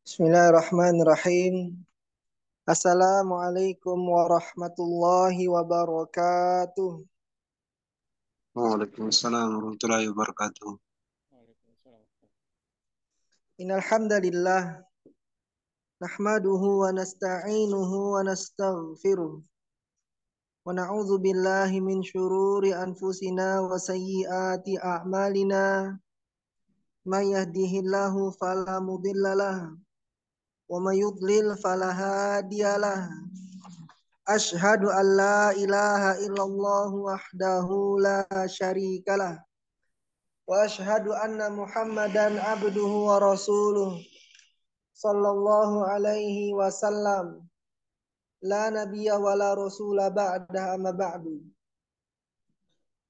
Bismillahirrahmanirrahim. Assalamualaikum warahmatullahi wabarakatuh. Waalaikumsalam warahmatullahi wabarakatuh. Innal hamdalillah nahmaduhu wa nasta'inuhu wa nastaghfiruh wa na'udzu billahi min syururi anfusina wa sayyiati a'malina may yahdihillahu fala mudhillalah wa may yudlil fala hadiyalah. Asyhadu an la ilaha illallah wahdahu la syarikalah wa asyhadu anna Muhammadan abduhu wa rasuluh sallallahu alaihi wasallam la nabiyya wa la rasula ba'da amma ba'du.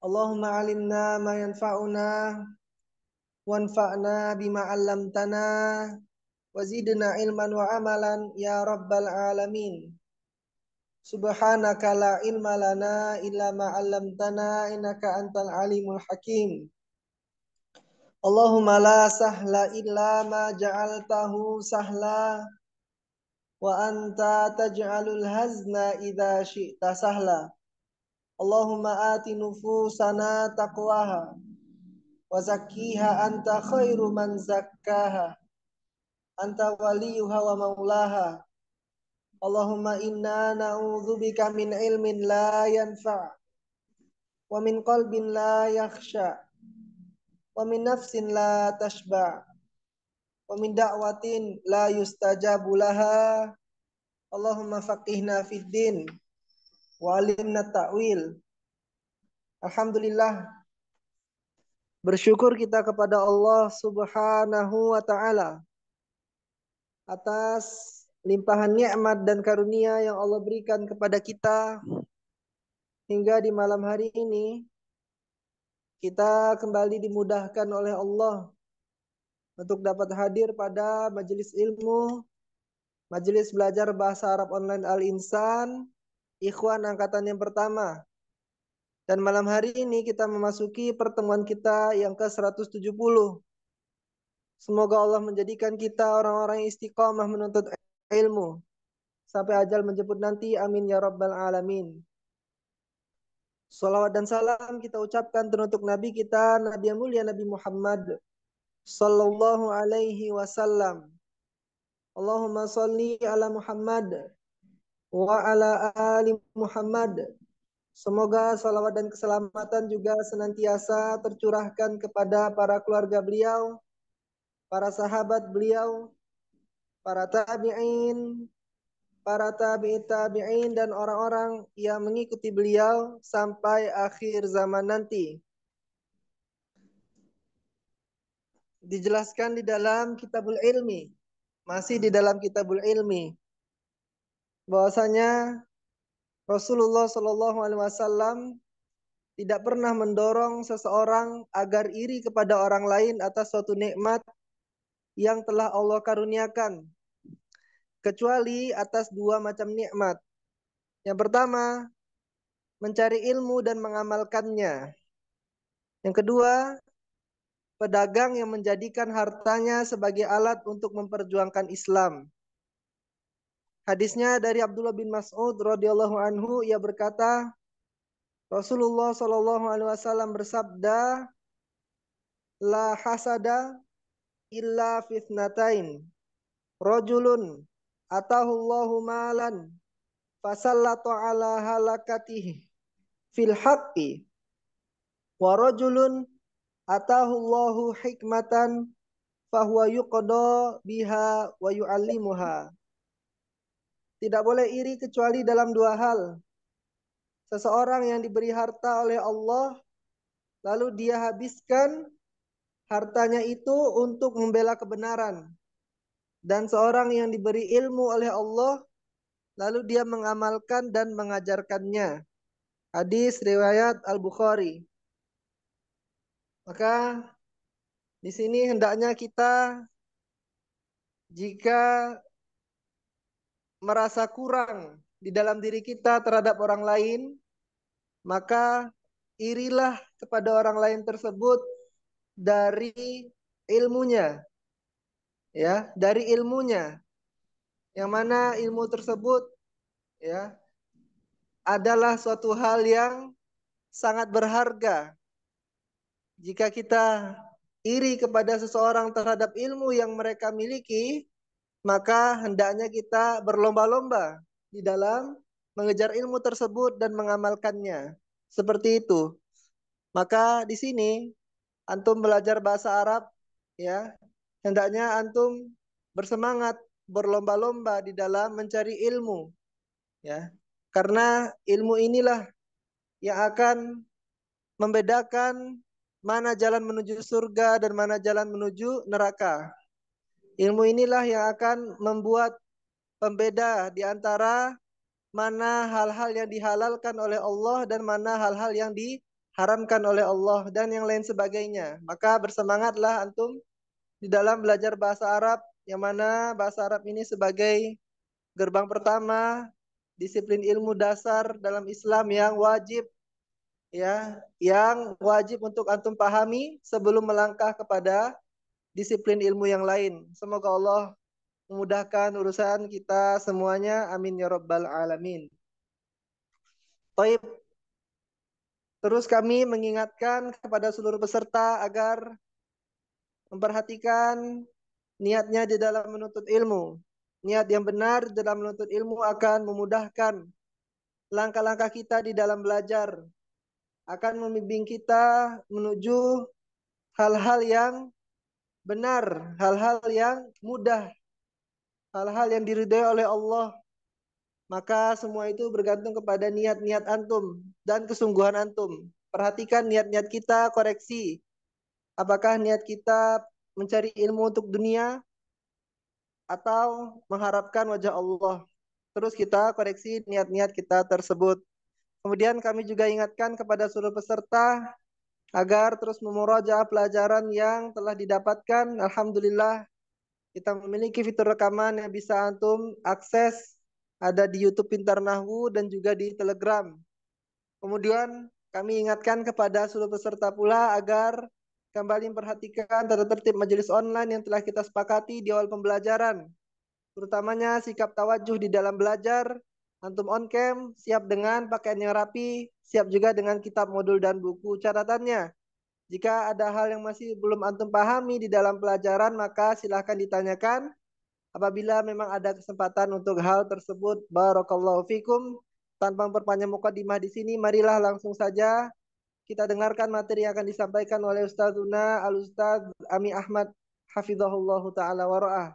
Allahumma alimna ma yanfa'una wanfa'na bima 'allamtana wa zidna ilman wa amalan ya rabbal alamin. Subhanaka la ilma lana illa ma 'allamtana innaka antal alimul hakim. Allahumma la sahla illa ma ja'altahu sahla wa anta taj'alul hazna idza syi'ta sahla. Allahumma ati nufusana taqwaha wa zakkiha anta khairu man zakkaha anta waliyuha wa maulaha. Allahumma inna na'udzubika min ilmin la yanfa' wa min qalbin la yakhsha wa min nafsin la tashba' wa min da'watin la yustajabu laha. Allahumma faqihna fid din wa alimna ta'wil. Alhamdulillah, bersyukur kita kepada Allah Subhanahu wa taala atas limpahan nikmat dan karunia yang Allah berikan kepada kita hingga di malam hari ini kita kembali dimudahkan oleh Allah untuk dapat hadir pada majelis ilmu, majelis belajar bahasa Arab online Al-Insan, Ikhwan angkatan yang pertama. Dan malam hari ini kita memasuki pertemuan kita yang ke-170. Semoga Allah menjadikan kita orang-orang yang istiqamah menuntut ilmu sampai ajal menjemput nanti. Amin ya rabbal alamin. Salawat dan salam kita ucapkan teruntuk Nabi kita, Nabi yang mulia Nabi Muhammad sallallahu alaihi wasallam. Allahumma salli ala Muhammad wa ala ali Muhammad. Semoga salawat dan keselamatan juga senantiasa tercurahkan kepada para keluarga beliau, para sahabat beliau, para tabi'in, para tabi'in dan orang-orang yang mengikuti beliau sampai akhir zaman nanti. Dijelaskan di dalam Kitabul Ilmi, masih di dalam Kitabul Ilmi, bahwasanya Rasulullah Shallallahu Alaihi Wasallam tidak pernah mendorong seseorang agar iri kepada orang lain atas suatu nikmat yang telah Allah karuniakan, kecuali atas dua macam nikmat. Yang pertama, mencari ilmu dan mengamalkannya. Yang kedua, pedagang yang menjadikan hartanya sebagai alat untuk memperjuangkan Islam. Hadisnya dari Abdullah bin Mas'ud radhiyallahu anhu, ia berkata, Rasulullah Shallallahu alaihi wasallam bersabda, la hasada illa fitnatain. Rajulun atahullahu malan fasallatu ala halakatihi fil haqqi wa rajulun atahullahu hikmatan fahuwa yuqda biha wa yu'allimuha. Tidak boleh iri kecuali dalam dua hal. Seseorang yang diberi harta oleh Allah, lalu dia habiskan hartanya itu untuk membela kebenaran. Dan seorang yang diberi ilmu oleh Allah, lalu dia mengamalkan dan mengajarkannya. Hadis riwayat Al-Bukhari. Maka di sini hendaknya kita jika merasa kurang di dalam diri kita terhadap orang lain, maka irilah kepada orang lain tersebut dari ilmunya. ya dari ilmunya, yang mana ilmu tersebut ya adalah suatu hal yang sangat berharga. Jika kita iri kepada seseorang terhadap ilmu yang mereka miliki, maka hendaknya kita berlomba-lomba di dalam mengejar ilmu tersebut dan mengamalkannya. Seperti itu. Maka di sini antum belajar bahasa Arab, ya, hendaknya antum bersemangat berlomba-lomba di dalam mencari ilmu, ya. Karena ilmu inilah yang akan membedakan mana jalan menuju surga dan mana jalan menuju neraka. Ilmu inilah yang akan membuat pembeda di antara mana hal-hal yang dihalalkan oleh Allah dan mana hal-hal yang diharamkan oleh Allah dan yang lain sebagainya. Maka bersemangatlah antum di dalam belajar bahasa Arab, yang mana bahasa Arab ini sebagai gerbang pertama disiplin ilmu dasar dalam Islam yang wajib, ya, yang wajib untuk antum pahami sebelum melangkah kepada disiplin ilmu yang lain. Semoga Allah memudahkan urusan kita semuanya. Amin ya rabbal alamin. Taib. Terus kami mengingatkan kepada seluruh peserta agar memperhatikan niatnya di dalam menuntut ilmu. Niat yang benar dalam menuntut ilmu akan memudahkan langkah-langkah kita di dalam belajar, akan membimbing kita menuju hal-hal yang benar, hal-hal yang mudah, hal-hal yang diridhai oleh Allah. Maka semua itu bergantung kepada niat-niat antum dan kesungguhan antum. Perhatikan niat-niat kita, koreksi. Apakah niat kita mencari ilmu untuk dunia atau mengharapkan wajah Allah? Terus kita koreksi niat-niat kita tersebut. Kemudian kami juga ingatkan kepada seluruh peserta agar terus memurajaah pelajaran yang telah didapatkan. Alhamdulillah kita memiliki fitur rekaman yang bisa antum akses, ada di YouTube Pintar Nahwu dan juga di Telegram. Kemudian kami ingatkan kepada seluruh peserta pula agar kembali memperhatikan tata tertib majelis online yang telah kita sepakati di awal pembelajaran. Terutamanya sikap tawajuh di dalam belajar. Antum on cam, siap dengan pakaian yang rapi, siap juga dengan kitab, modul, dan buku catatannya. Jika ada hal yang masih belum antum pahami di dalam pelajaran, maka silahkan ditanyakan. Apabila memang ada kesempatan untuk hal tersebut, barakallahu fikum. Tanpa memperpanjang mukadimah di sini, marilah langsung saja kita dengarkan materi yang akan disampaikan oleh Ustazuna Al-Ustaz Ami Ahmad hafizahullahu taala wa ra'ah.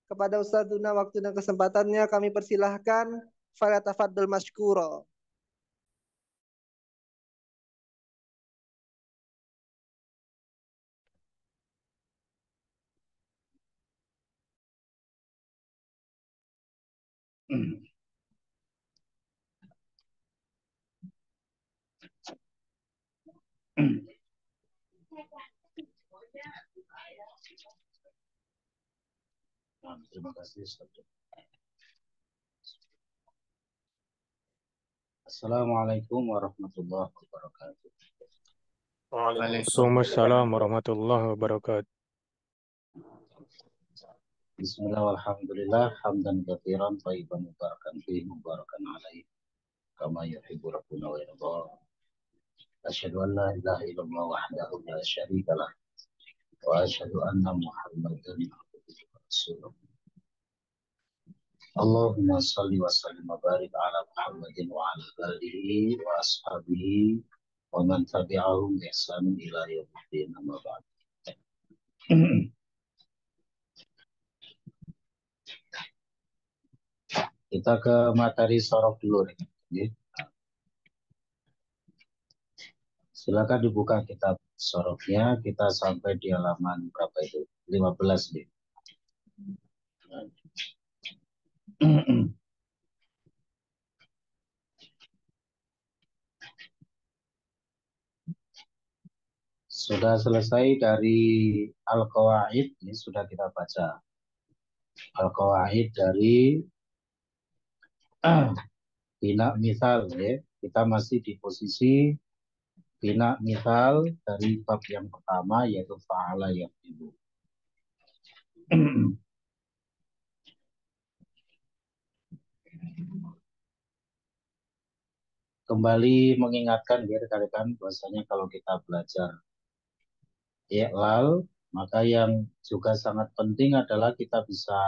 Kepada Ustazuna waktu dan kesempatannya kami persilahkan. Falyatafaddal masykura. Terima kasih. Assalamualaikum warahmatullahi wabarakatuh. Waalaikumsalam warahmatullahi wabarakatuh. Bismillah walhamdulillah hamdan katsiran thayyiban mubarakan fihi mubarakan alaihi kama yuhibbu rabbuna wa yarda. Asyhadu an la ilaha illallah wahdahu la syarika lah wa asyhadu anna Muhammadan abduhu wa rasuluh. Allahumma shalli wa sallim wa barik ala Muhammadin wa ala alihi wa ashabihi wa man tabi'ahum bi ihsanin ila yaumiddin, amma ba'd. Kita ke materi sorok dulu nih. Silakan dibuka kitab soroknya, kita sampai di halaman berapa itu? 15 nih. Sudah selesai dari Al-Qawaid, ini sudah kita baca. Al-Qawaid dari bina misal, ya. Kita masih di posisi bina misal dari bab yang pertama, yaitu fa'ala yang dulu. kembali mengingatkan ya rekan-rekan bahwasanya kalau kita belajar i'lal, maka yang juga sangat penting adalah kita bisa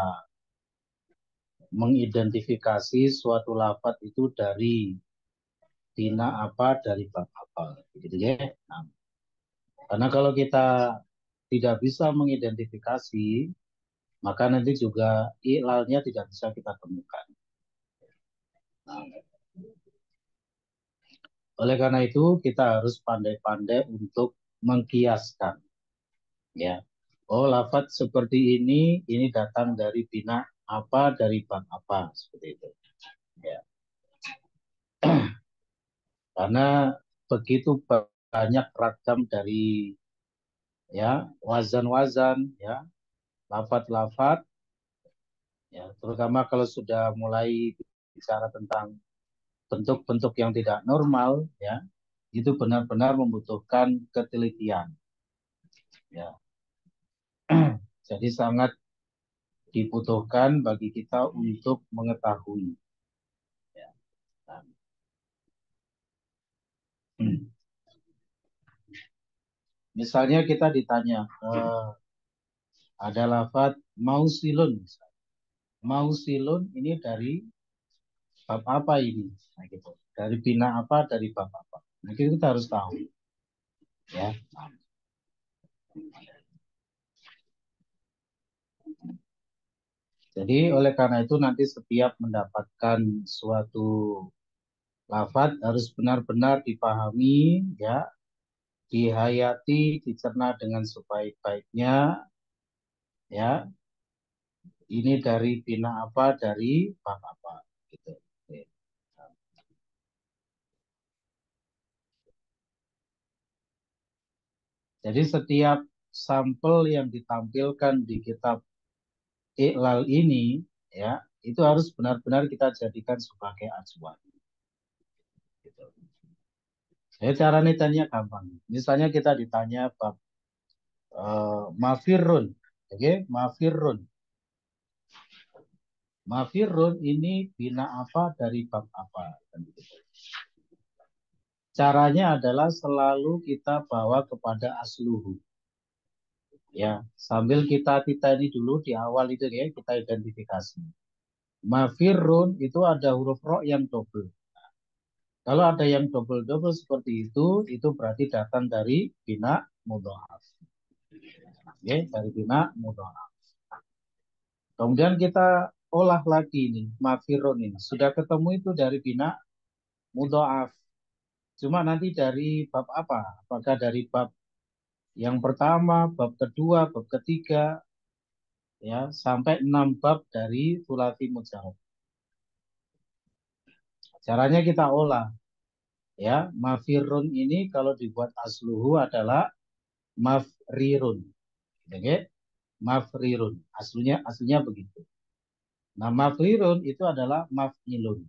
mengidentifikasi suatu lafadz itu dari tina apa, dari bab apa, gitu ya. Nah, karena kalau kita tidak bisa mengidentifikasi, maka nanti juga i'lalnya tidak bisa kita temukan. Nah, oleh karena itu kita harus pandai-pandai untuk mengkiaskan, ya. Oh, lafadz seperti ini datang dari bina apa, dari bab apa, seperti itu. Ya. Karena begitu banyak ragam dari ya wazan-wazan, ya lafadz-lafadz, ya terutama kalau sudah mulai bicara tentang bentuk-bentuk yang tidak normal, ya itu benar-benar membutuhkan ketelitian, ya. Jadi sangat dibutuhkan bagi kita untuk mengetahui, ya. Nah, misalnya kita ditanya, ada lafadz mausilun. Mausilun ini dari bab apa ini? Nah, gitu. Dari bina apa, dari bab apa? Nah, kita harus tahu. Ya. Jadi oleh karena itu nanti setiap mendapatkan suatu lafadz harus benar-benar dipahami, ya, dihayati, dicerna dengan sebaik-baiknya, ya. Ini dari bina apa, dari bab apa, gitu. Jadi setiap sampel yang ditampilkan di kitab i'lal ini, ya, itu harus benar-benar kita jadikan sebagai acuan. Gitu. Jadi cara nitanya gampang. Misalnya kita ditanya bab mafirun, oke, mafirun. Mafirun ini bina apa, dari bab apa? Caranya adalah selalu kita bawa kepada asluhu. Ya, sambil kita ini dulu di awal itu ya, kita identifikasi. Mafirun itu ada huruf ro yang double. Kalau ada yang double-double seperti itu berarti datang dari bina mudha'af. Oke, dari bina mudha'af. Kemudian kita olah lagi nih, mafirun ini. Sudah ketemu itu dari bina mudha'af. Cuma nanti dari bab apa? Apakah dari bab yang pertama, bab kedua, bab ketiga, ya, sampai 6 bab dari thulathi mujarrad. Caranya kita olah. Ya, mafirun ini kalau dibuat asluhu adalah mafrirun. Oke? Mafrirun. Aslinya begitu. Nah, mafrirun itu adalah maf'ilun.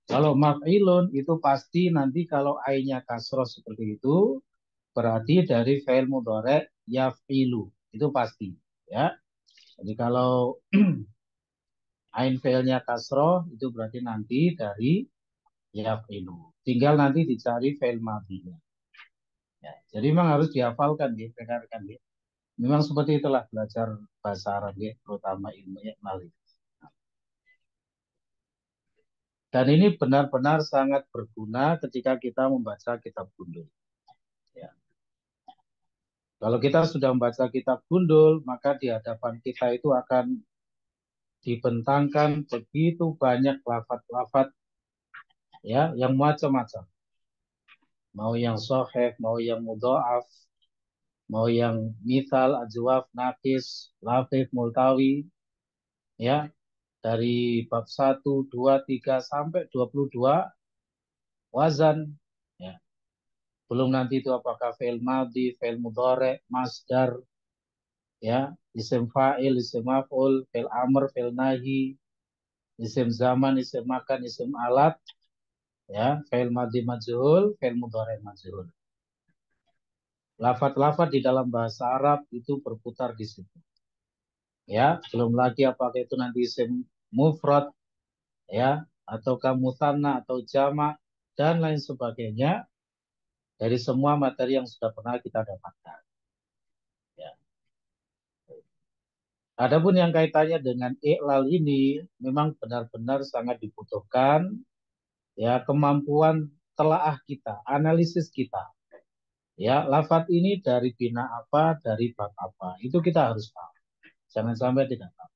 Kalau maf'ilun itu pasti nanti kalau ainnya kasroh seperti itu berarti dari fa'il mudhari' yaf'ilu. Itu pasti, ya. Jadi kalau ain fa'ilnya kasroh itu berarti nanti dari yaf'ilu. Tinggal nanti dicari fa'il madhinya. Ya, jadi memang harus dihafalkan ya, rekan-rekan ya. Memang seperti itulah belajar bahasa Arab ya, terutama ilmu i'lal. Dan ini benar-benar sangat berguna ketika kita membaca kitab gundul. Ya. Kalau kita sudah membaca kitab gundul, maka di hadapan kita itu akan dibentangkan begitu banyak lafadz-lafadz, ya, yang macam-macam. Mau yang sahih, mau yang mudha'af, mau yang mithal, ajwaf, nakis, lafif, multawi, ya, dari bab 1, 2, 3 sampai 22 wazan, ya. Belum nanti itu apakah fi'il madhi, fi'il mudhari', masdar, ya, isim fa'il, isim maf'ul, fi'il amr, fi'il nahi, isim zaman, isim makan, isim alat, ya, fi'il madhi majhul, fi'il mudhari' majhul. Lafadz-lafadz di dalam bahasa Arab itu berputar di situ. Ya, belum lagi apakah itu nanti isim mufrad, ya, ataukah mutanna atau jamak, dan lain sebagainya dari semua materi yang sudah pernah kita dapatkan. Ya. Adapun yang kaitannya dengan iklal ini memang benar-benar sangat dibutuhkan ya kemampuan telaah kita, analisis kita. Ya, lafaz ini dari bina apa, dari bab apa. Itu kita harus tahu. Jangan sampai tidak tahu.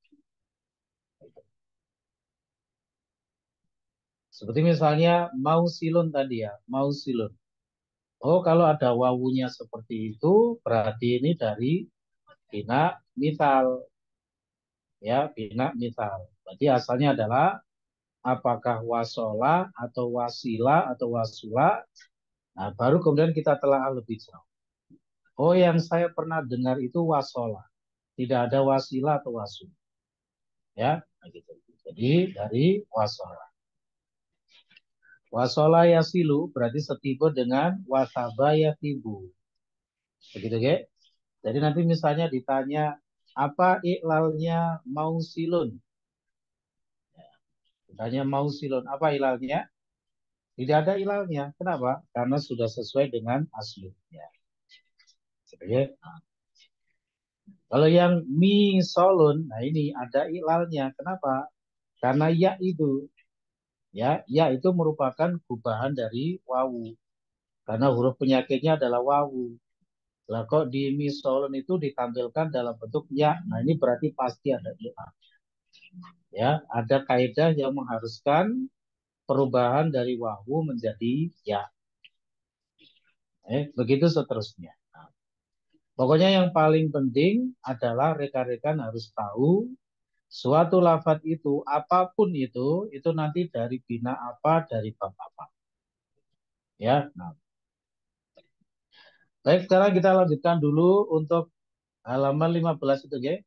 Seperti misalnya mausilun tadi ya, mausilun. Oh, kalau ada wawunya seperti itu, berarti ini dari bina misal. Ya, bina misal. Berarti asalnya adalah apakah wasola atau wasila atau wasula. Nah, baru kemudian kita telah lebih jauh. Oh, yang saya pernah dengar itu wasola. Tidak ada wasila atau wasul. Ya, nah gitu. Jadi dari wasola. Wasola yasilu berarti setipe dengan wasaba yatibu. Begitu, ya? Jadi nanti misalnya ditanya apa iklalnya mausilun? Ditanya mausilun, apa ilalnya? Tidak ada ilalnya. Kenapa? Karena sudah sesuai dengan aslinya. Oke. Kalau yang misolun, nah ini ada ilalnya. Kenapa? Karena ya itu merupakan gubahan dari wawu. Karena huruf penyakitnya adalah wawu. Lah kok di misolun itu ditampilkan dalam bentuk ya. Nah ini berarti pasti ada ilal. Ya, ada kaidah yang mengharuskan perubahan dari wawu menjadi ya. Begitu seterusnya. Nah, pokoknya yang paling penting adalah rekan-rekan harus tahu suatu lafadz itu, apapun itu nanti dari bina apa, dari bab apa. Ya, nah. Baik, sekarang kita lanjutkan dulu untuk halaman 15 itu, ya.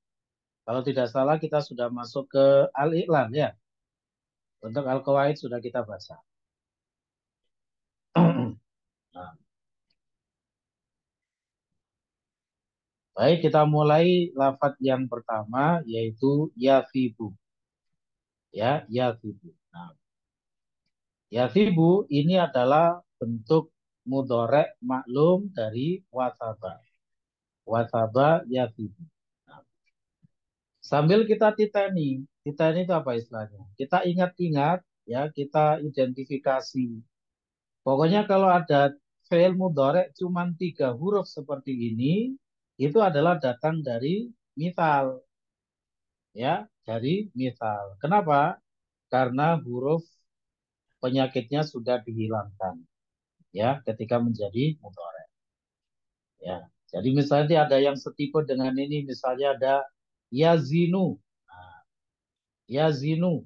Kalau tidak salah kita sudah masuk ke al-i'lan, ya. Untuk al-qawaid sudah kita baca. Nah, baik, kita mulai lafadz yang pertama yaitu yafibu. Ya, yafibu. Nah, yafibu ini adalah bentuk mudorek maklum dari wasaba. Wasaba yafibu. Nah, sambil kita titeni itu apa istilahnya? Kita ingat-ingat, ya, kita identifikasi. Pokoknya kalau ada fi'il mudorek cuma 3 huruf seperti ini, itu adalah datang dari misal. Ya, dari misal. Kenapa? Karena huruf penyakitnya sudah dihilangkan. Ya, ketika menjadi mudhari. Ya. Jadi misalnya ada yang setipe dengan ini, misalnya ada yazinu. Nah, yazinu.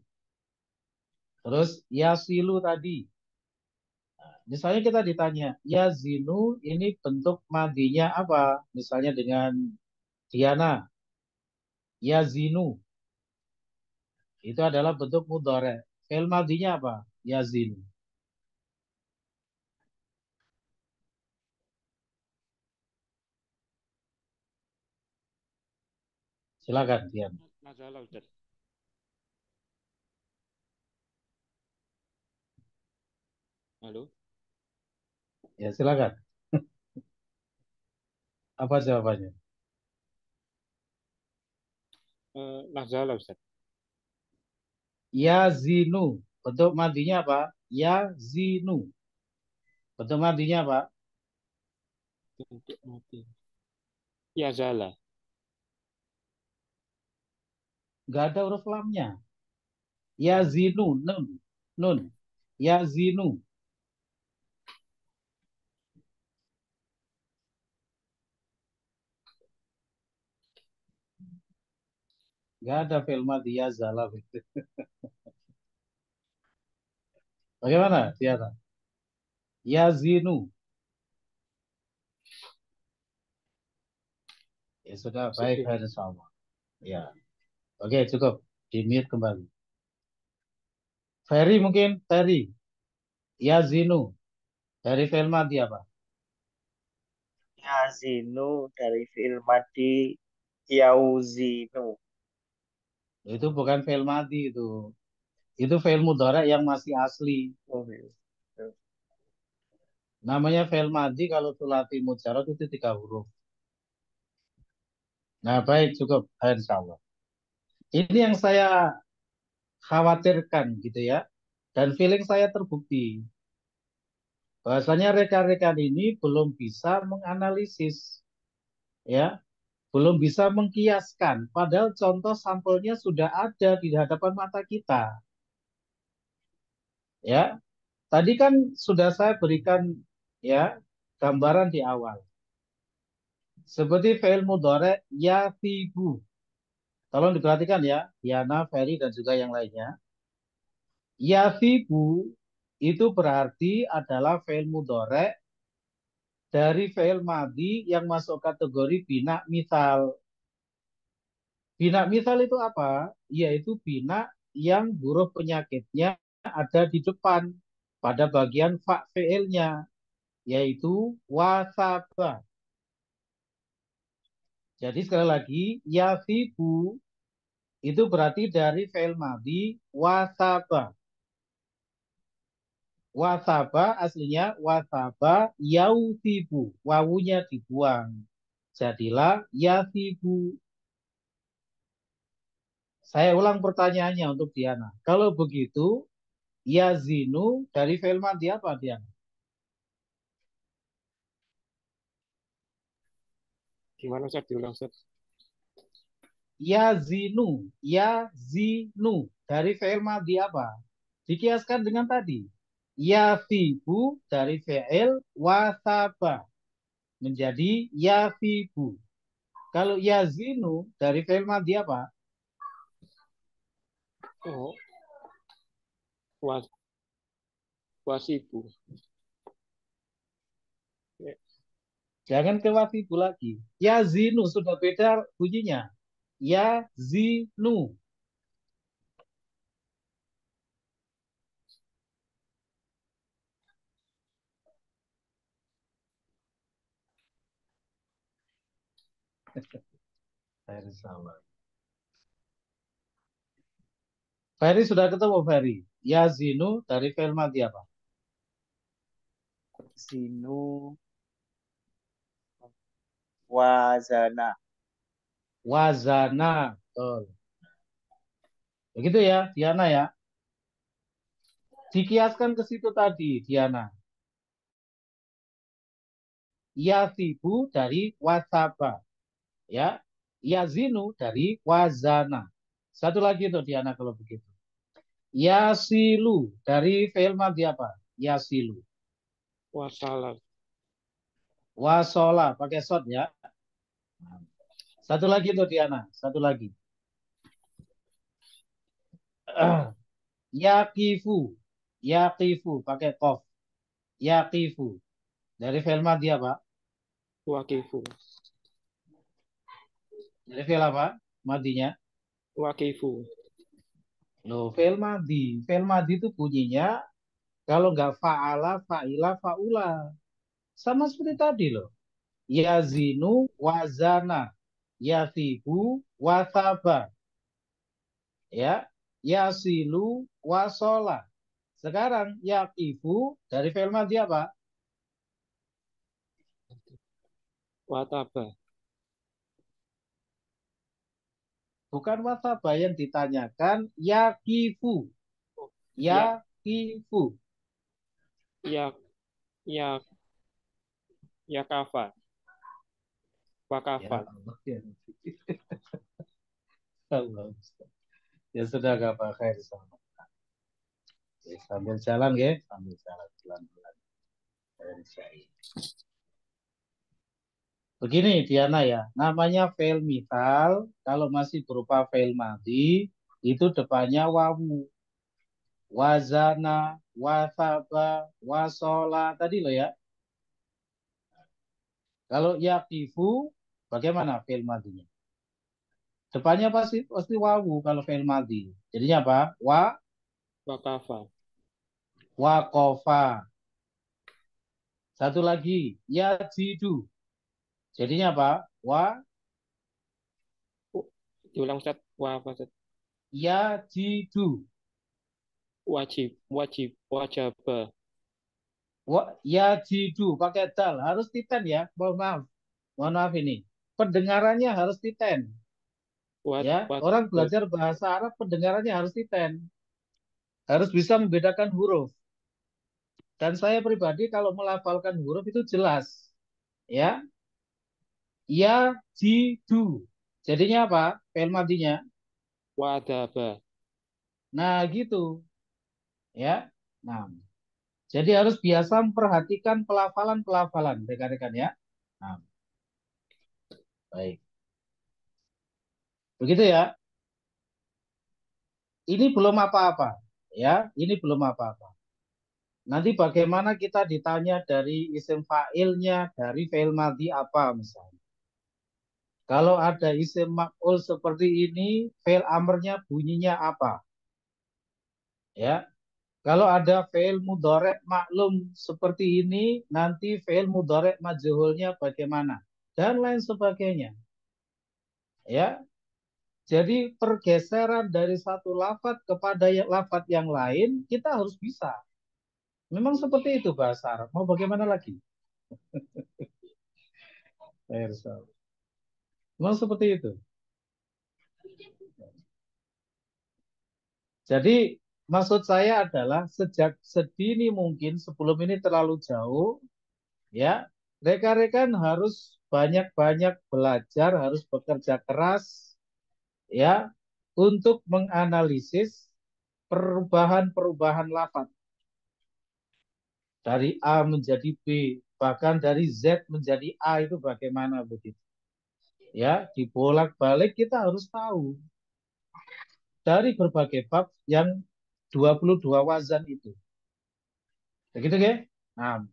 Terus yasilu tadi. Nah, misalnya kita ditanya, yazinu ini bentuk madinya apa? Misalnya dengan Diana, yazinu. Itu adalah bentuk mudhari. Fi'il madinya apa? Yazinu. Silakan, Diana. Masalah Ustaz. Halo. Ya, silakan. Apa jawabannya? Masalah Ustaz. Yazinu. Bentuk madinya apa? Yazinu. Bentuk madinya apa? Untuk mati. Ya salah. Nggak ada huruf lamnya. Yazinu. Nun. Nun. Yazinu. Nggak ada fi'il madi yazala. Bagaimana, Tiara? Yazinu. Ya sudah, baik, Sedih. sama. Ya. Oke, cukup. Di-mute kembali. Ferry mungkin, Ferry. Yazinu. Dari fi'il madi apa? Yazinu dari fi'il madi yauzinu. Itu bukan fi'il madi itu. Itu fi'il mudhari yang masih asli. Oh, gitu. Namanya fi'il madhi kalau sulati mujarad itu 3 huruf. Nah, baik, cukup. Insya Allah. Ini yang saya khawatirkan gitu ya. Dan feeling saya terbukti. Bahwasanya rekan-rekan ini belum bisa menganalisis. Ya, belum bisa mengkiaskan. Padahal contoh sampelnya sudah ada di hadapan mata kita. Ya, tadi kan sudah saya berikan ya gambaran di awal. Seperti fi'il mudhari' yathibu. Tolong diperhatikan ya, Yana, Ferry, dan juga yang lainnya. Yathibu itu berarti adalah fi'il mudhari' dari fi'il madhi yang masuk kategori bina misal. Bina misal itu apa? Yaitu bina yang huruf penyakitnya ada di depan pada bagian fa fi'ilnya, yaitu wasaba. Jadi sekali lagi, yathibu itu berarti dari fi'il madhi wasaba. Wasaba aslinya wasaba yauthibu. Wawunya dibuang. Jadilah yathibu. Saya ulang pertanyaannya untuk Diana. Kalau begitu, yazinu dari fi'il madhi apa, Diana? Gimana Ustaz? Diulang Ustaz. Yazinu dari fi'il madhi apa? Dikiaskan dengan tadi. Yathibu dari fi'il wasaba menjadi yathibu. Kalau yazinu dari fi'il madhi apa? Oh, was wasibu. Ya, Jangan ke wasibu lagi. Yazinu sudah beda bunyinya. Yazinu. Ferry sudah ketemu Ferry. Yazinu dari fi'il madhi apa? Zinu wazana. Wazana. Betul. Begitu ya, Diana ya. Dikiaskan ke situ tadi, Diana. Yathibu dari wasaba. Ya. Yazinu dari wazana. Satu lagi untuk Diana kalau begitu. Yasilu dari fi'il madhi apa? Yasilu. wasalam. Wasola pakai shot ya. Satu lagi untuk Diana. Satu lagi. Yakifu. Yakifu pakai kof. Yakifu. Dari fi'il madhi apa? Wakifu. Dari fi'il apa? Madhinya. Wakifu. Loh, fi'il madhi. Fi'il madhi itu bunyinya kalau nggak fa'ala, fa'ila, fa'ula. Sama seperti tadi loh. Yazinu wazana. Yathibu wasaba. Ya. Yasilu wasola. Sekarang yakifu dari fi'il madhi apa? Wataba. Bukan wasaba yang ditanyakan yakifu. Ya, Yakifu. ya, ya, ya kafa. Ya Wakafa. Allah. Ya, Allah. Ya sudah gak apa khair sama. Ya, sambil jalan ya, sambil jalan pelan-pelan. Begini Diana ya, namanya fail misal kalau masih berupa fail madhi itu depannya wawu, wazana, wasaba, wasola tadi loh ya. Kalau yakifu bagaimana fail madhinya? Depannya pasti pasti wawu kalau fail madhi. Jadinya apa? Wakafa. Wakofa. Satu lagi, yajidu. Jadinya apa? Diulang Ustaz. Apa Ustaz? Yajidu. Wajib, wajib, wajaba. Yajidu pakai dal harus titen ya. Mohon maaf ini. Pendengarannya harus titen. Ya, orang belajar bahasa Arab pendengarannya harus titen. Harus bisa membedakan huruf. Dan saya pribadi kalau melafalkan huruf itu jelas. Ya. Yajidu. Jadinya apa? Fi'il madinya. Wadaba. Nah, gitu. Ya. Nah, jadi harus biasa memperhatikan pelafalan-pelafalan, rekan-rekan ya. Nah, baik. Begitu ya. Ini belum apa-apa. Ya, ini belum apa-apa. Nanti bagaimana kita ditanya dari isim fa'ilnya, dari fi'il madhi apa misalnya. Kalau ada isim maf'ul seperti ini, fi'il amrnya bunyinya apa? Ya. Kalau ada fi'il mudhari' maklum seperti ini, nanti fi'il mudhari' majhulnya bagaimana? Dan lain sebagainya. Ya. Jadi pergeseran dari satu lafadz kepada lafadz yang lain, kita harus bisa. Memang seperti itu bahasa Arab. Mau bagaimana lagi? Memang seperti itu. Jadi maksud saya adalah sejak sedini mungkin, sebelum ini terlalu jauh, ya, rekan-rekan harus banyak-banyak belajar, harus bekerja keras, ya, untuk menganalisis perubahan-perubahan lafaz dari A menjadi B, bahkan dari Z menjadi A itu bagaimana begitu. Ya, dibolak-balik kita harus tahu dari berbagai bab yang 22 wazan itu. Begitu ya? Nah,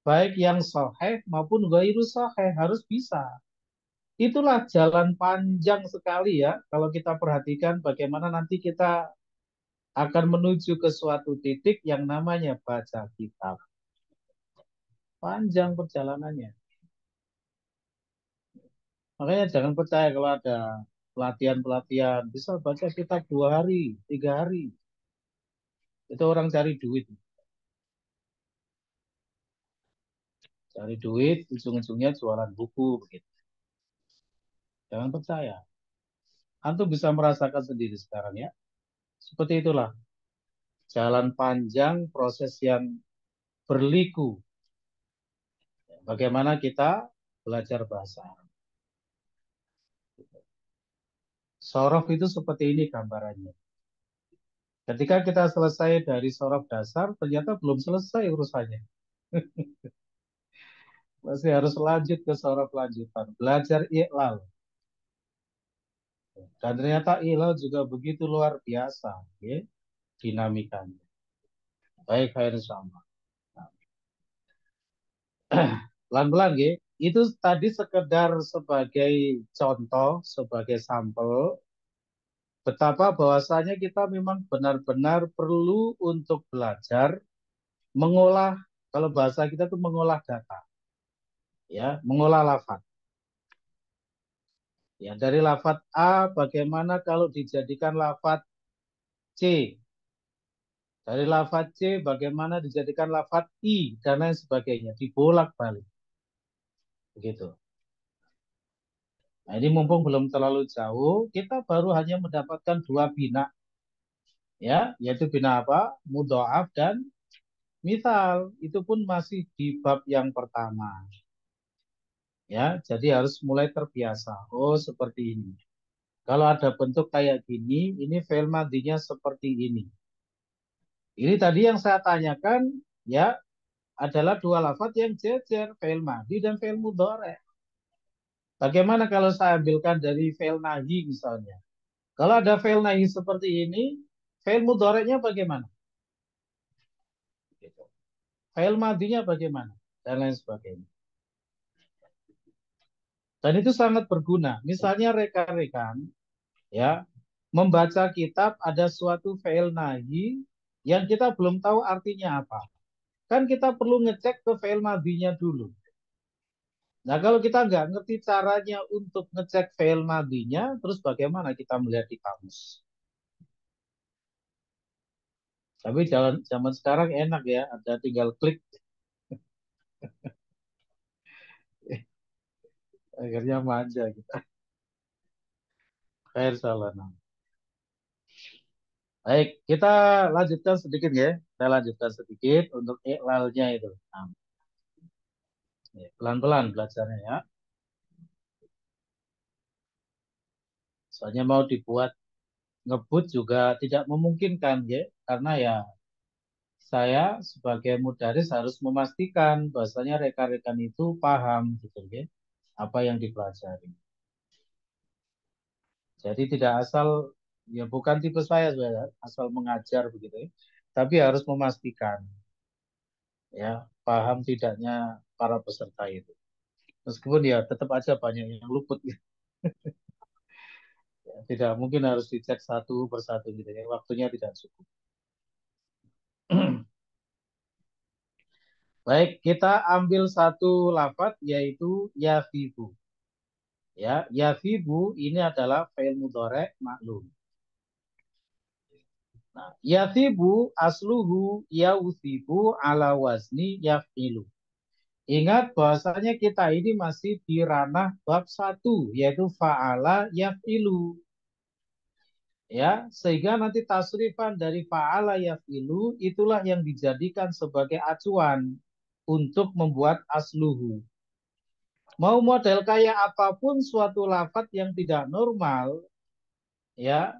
baik yang sahih maupun ghairu sahih harus bisa. Itulah jalan panjang sekali ya kalau kita perhatikan bagaimana nanti kita akan menuju ke suatu titik yang namanya baca kitab. Panjang perjalanannya. Makanya jangan percaya kalau ada pelatihan-pelatihan bisa baca kitab 2 hari, 3 hari. Itu orang cari duit. Cari duit, ujung-ujungnya jualan buku begitu. Jangan percaya. Antum bisa merasakan sendiri sekarang ya. Seperti itulah. Jalan panjang, proses yang berliku. Bagaimana kita belajar bahasa Arab. Sorof itu seperti ini gambarannya. Ketika kita selesai dari sorof dasar, ternyata belum selesai urusannya. Masih harus lanjut ke sorof lanjutan. Belajar i'lal. Dan ternyata i'lal juga begitu luar biasa. Ya, dinamikanya. Baik, khair sama. Pelan-pelan, ya. Itu tadi sekedar sebagai contoh, sebagai sampel, betapa bahwasanya kita memang benar-benar perlu untuk belajar mengolah, kalau bahasa kita itu mengolah data, ya, mengolah lafaz. Ya, dari lafaz A bagaimana kalau dijadikan lafaz C, dari lafaz C bagaimana dijadikan lafaz I dan lain sebagainya, dibolak-balik, begitu. Nah, ini mumpung belum terlalu jauh, kita baru hanya mendapatkan 2 bina, ya, yaitu bina apa? Mudha'af dan mithal. Itu pun masih di bab yang pertama. Ya, jadi harus mulai terbiasa. Oh, seperti ini. Kalau ada bentuk kayak gini, ini fi'il madhinya seperti ini. Ini tadi yang saya tanyakan, ya, adalah 2 lafaz yang jejer, fi'il madhi dan fi'il mudhari'. Bagaimana kalau saya ambilkan dari fi'il nahi misalnya? Kalau ada fi'il nahi seperti ini, fi'il mudhari'nya bagaimana? Fi'il madhinya bagaimana? Dan lain sebagainya. Dan itu sangat berguna. Misalnya rekan-rekan, ya, membaca kitab ada suatu fi'il nahi yang kita belum tahu artinya apa. Kan kita perlu ngecek ke fi'il madhinya dulu. Nah, kalau kita nggak ngerti caranya untuk ngecek fi'il madhinya, terus bagaimana kita melihat di kamus? Tapi zaman sekarang enak ya, ada tinggal klik, akhirnya manja kita. Khair salah. Baik, kita lanjutkan sedikit ya. Kita lanjutkan sedikit untuk iklalnya itu. Nah, pelan-pelan belajarnya ya. Soalnya mau dibuat ngebut juga tidak memungkinkan ya. Karena ya saya sebagai mudaris harus memastikan bahwasanya rekan-rekan itu paham gitu ya. Apa yang dipelajari. Jadi tidak asal, ya bukan tipe saya asal mengajar begitu ya. Tapi harus memastikan ya paham tidaknya para peserta itu. Meskipun ya tetap aja banyak yang luput. Ya. Tidak mungkin harus dicek satu persatu gitu ya. Waktunya tidak cukup. Baik, kita ambil satu lafadz yaitu yafibu. Ya, yafibu ini adalah fi'il mudhari' maklum. Nah, yafibu asluhu yausibu ala wazni yaf'ilu. Ingat bahwasanya kita ini masih di ranah bab 1 yaitu fa'ala yaf'ilu. Ya, sehingga nanti tasrifan dari fa'ala yaf'ilu itulah yang dijadikan sebagai acuan untuk membuat asluhu. Mau model kayak apapun suatu lafadz yang tidak normal, ya,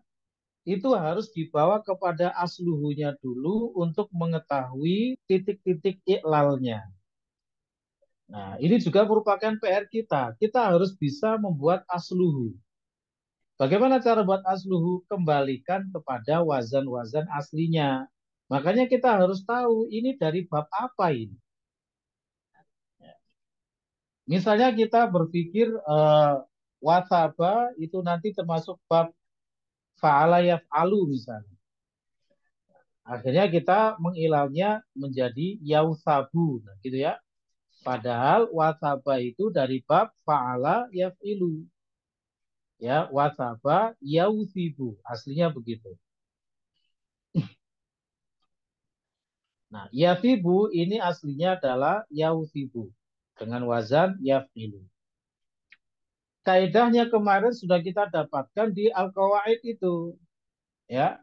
itu harus dibawa kepada asluhunya dulu untuk mengetahui titik-titik iklalnya. Nah, ini juga merupakan PR kita. Kita harus bisa membuat asluhu. Bagaimana cara buat asluhu? Kembalikan kepada wazan-wazan aslinya. Makanya kita harus tahu ini dari bab apa ini. Misalnya kita berpikir wasaba itu nanti termasuk bab fa'ala yaf'alu misalnya. Akhirnya kita mengilalnya menjadi yausabu, nah, gitu ya. Padahal wasaba itu dari bab fa'ala yaf'ilu. Ya, wasaba yausibu. Aslinya begitu. Nah, yafibu ini aslinya adalah yausibu dengan wazan yaf'ilu. Kaidahnya kemarin sudah kita dapatkan di Al-Qawaid itu. Ya.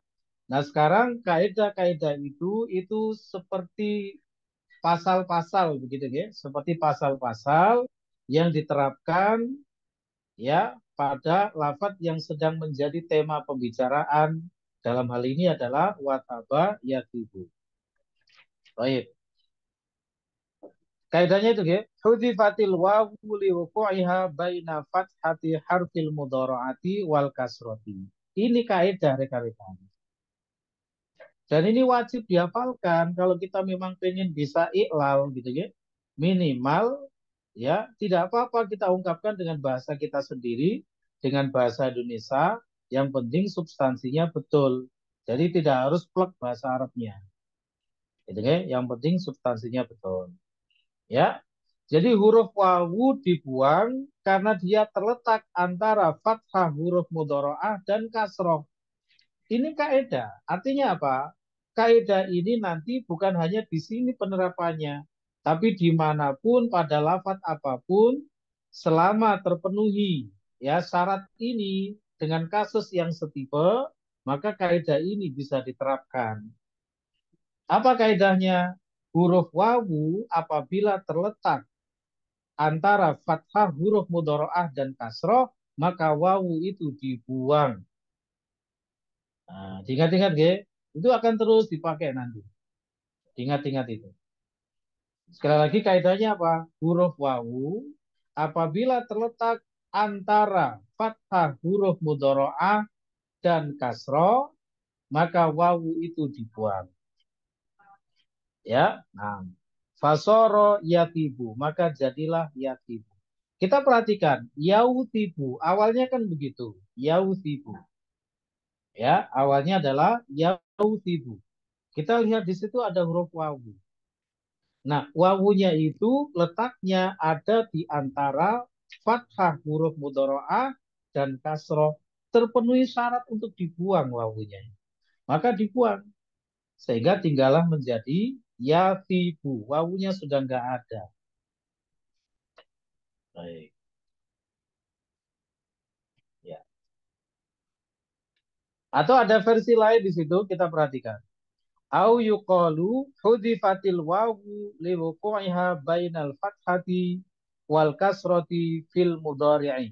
Nah, sekarang kaidah-kaidah itu seperti pasal-pasal begitu ya, seperti pasal-pasal yang diterapkan ya pada lafadz yang sedang menjadi tema pembicaraan. Dalam hal ini adalah wataba yatibu. Baik. Kaidahnya itu ya, hudzifatil wawu li wuqu'iha baina fathati harfil mudhara'ati wal kasrati. Ini kaidah rekan-rekan. Dan ini wajib dihafalkan kalau kita memang pengen bisa iklal gitu ya. Minimal ya tidak apa-apa kita ungkapkan dengan bahasa kita sendiri, dengan bahasa Indonesia, yang penting substansinya betul. Jadi tidak harus plek bahasa Arabnya. Gitu ya, yang penting substansinya betul. Ya. Jadi huruf wawu dibuang karena dia terletak antara fathah huruf mudharaah dan kasroh. Ini kaidah. Artinya apa? Kaidah ini nanti bukan hanya di sini penerapannya, tapi dimanapun pada lafadz apapun, selama terpenuhi ya syarat ini dengan kasus yang setipe, maka kaidah ini bisa diterapkan. Apa kaidahnya? Huruf wawu apabila terletak antara fathah huruf mudharaah dan kasroh, maka wawu itu dibuang. Nah, diingat-ingat ya, itu akan terus dipakai nanti. Ingat-ingat itu. Sekali lagi kaidahnya apa? Huruf wawu apabila terletak antara fathah huruf mudharaah dan kasroh, maka wawu itu dibuang. Ya, nah, fasoro yatibu, maka jadilah yatibu. Kita perhatikan, yautibu, awalnya kan begitu, yautibu. Ya, awalnya adalah yautibu. Kita lihat di situ ada huruf wawu. Nah, wawunya itu letaknya ada di antara fathah huruf mudharaah dan kasroh. Terpenuhi syarat untuk dibuang wawunya. Maka dibuang. Sehingga tinggallah menjadi yatibu. Wawunya sudah nggak ada. Baik. Ya. Atau ada versi lain di situ, kita perhatikan. Au yuqalu hudzifatil wawu liwuqu'iha bainal fathati wal kasrati fil mudhari'i.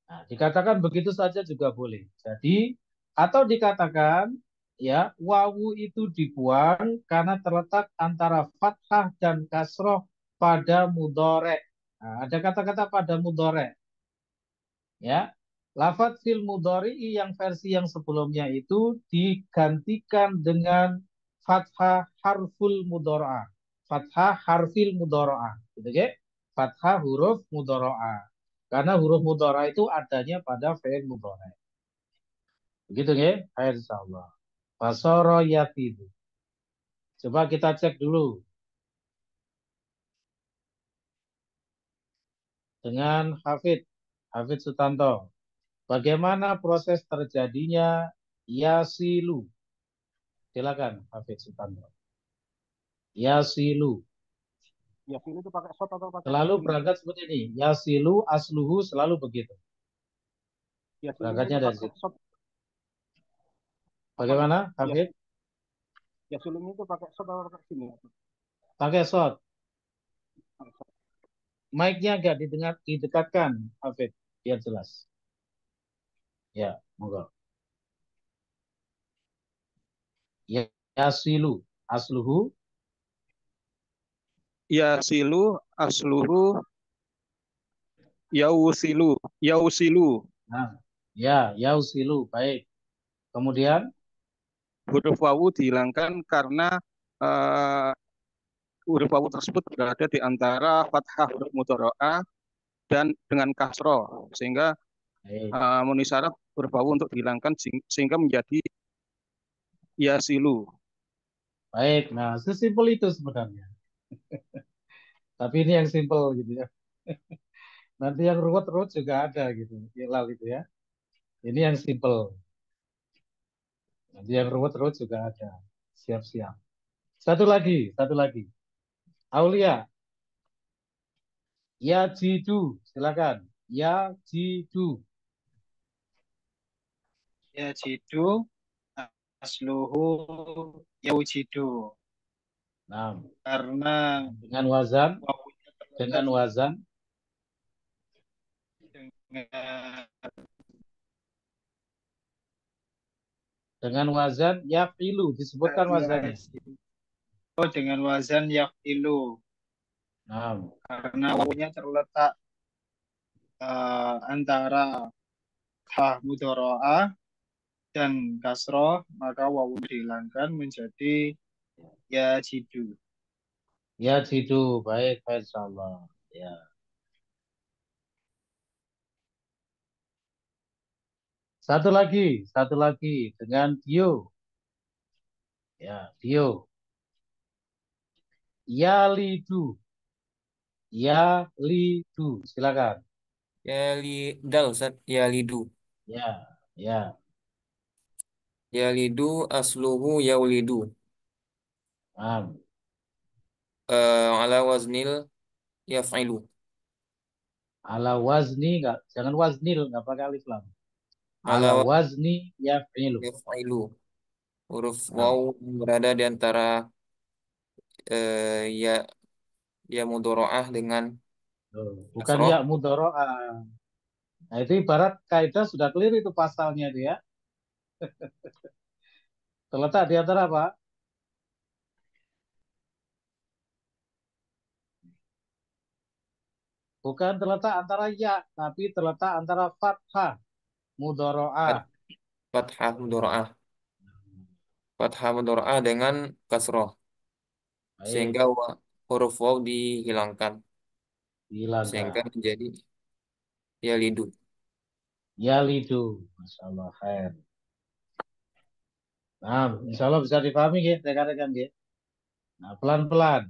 Nah, dikatakan begitu saja juga boleh. Jadi, atau dikatakan ya wawu itu dibuang karena terletak antara fathah dan kasroh pada mudhari'. Nah, ada kata-kata pada mudhari'. Ya, lafadz fil mudhari'i yang versi yang sebelumnya itu digantikan dengan fathah harful mudhari'ah. Fathah harfil mudhari'ah. Gitu ya. Fathah huruf mudhari'ah. Karena huruf mudhari'ah itu adanya pada fi'il mudhari'. Begitu ya? Insyaallah. Fasara yatibu. Coba kita cek dulu dengan Hafid Sutanto. Bagaimana proses terjadinya yasilu? Silakan, Hafid Sutanto. Yasilu. Yasilu itu pakai shot atau pakai Selalu sin? berangkat seperti ini. Yasilu, asluhu, selalu begitu. Yasilu Berangkatnya itu dari pakai situ. shot. Bagaimana, Hafid? Yasilu itu pakai shot atau pakai sin? Pakai shot. Mic-nya agak didekatkan, Hafid. Biar jelas. Ya, monggo. Yasilu, asluhu. Yasilu asluhu yausilu. Nah, ya, yausilu. Baik. Kemudian Huruf wawu dihilangkan karena eh, huruf wawu tersebut berada di antara fathah huruf mudhari'ah dan dengan kasroh, sehingga baik. memenuhi syarat huruf wawu untuk dihilangkan sehingga menjadi yasilu. Baik. Nah, sesimpel itu sebenarnya. Tapi ini yang simpel gitu ya. Nanti yang ruwet-ruwet juga ada gitu. Hilal itu ya. Ini yang simple. Nanti yang ruwet-ruwet juga ada. Siap-siap. Satu lagi, satu lagi. Aulia, Yajidu, silakan. Yajidu. Yajidu asluhu yaujidu. Nah, Karena dengan wazan, wawunya dengan terletak wazan, dengan dengan wazan yafilu disebutkan wazannya. dengan wazan yafilu. Nah, Karena wawunya terletak antara ha mudhoro'ah dan kasroh, maka wawu dihilangkan menjadi yajidu. yajidu, baik, insyaallah. Ya. Satu lagi dengan Dio. Ya, Dio. Yalidu. Yalidu, silakan. Yalidal, Ustaz. Yalidu. Ya, ya. Yalidu asluhu yaulidu. Nah, Ala waznil yaf'ilu. ala wazni enggak, jangan waznil enggak pakai alif lam. Ala Ala wazni yaf'ilu. yaf'ilu. Huruf Nah, waw berada di antara ya ya mudhoro'ah dengan bukan kasroh. ya mudhoro'ah. Nah, itu ibarat kaidah sudah clear itu pasalnya itu ya. Terletak di antara apa? Bukan terletak antara ya, tapi terletak antara fathah mudhoro'ah. Fathah mudhoro'ah. Fathah mudhoro'ah dengan kasroh. Sehingga Baik, huruf waw dihilangkan. Sehingga hilangkan. menjadi yalidu. Yalidu. Masya Allah, khair. Nah, insya Allah bisa dipahami ya, rekan-rekan ya. Nah, pelan-pelan.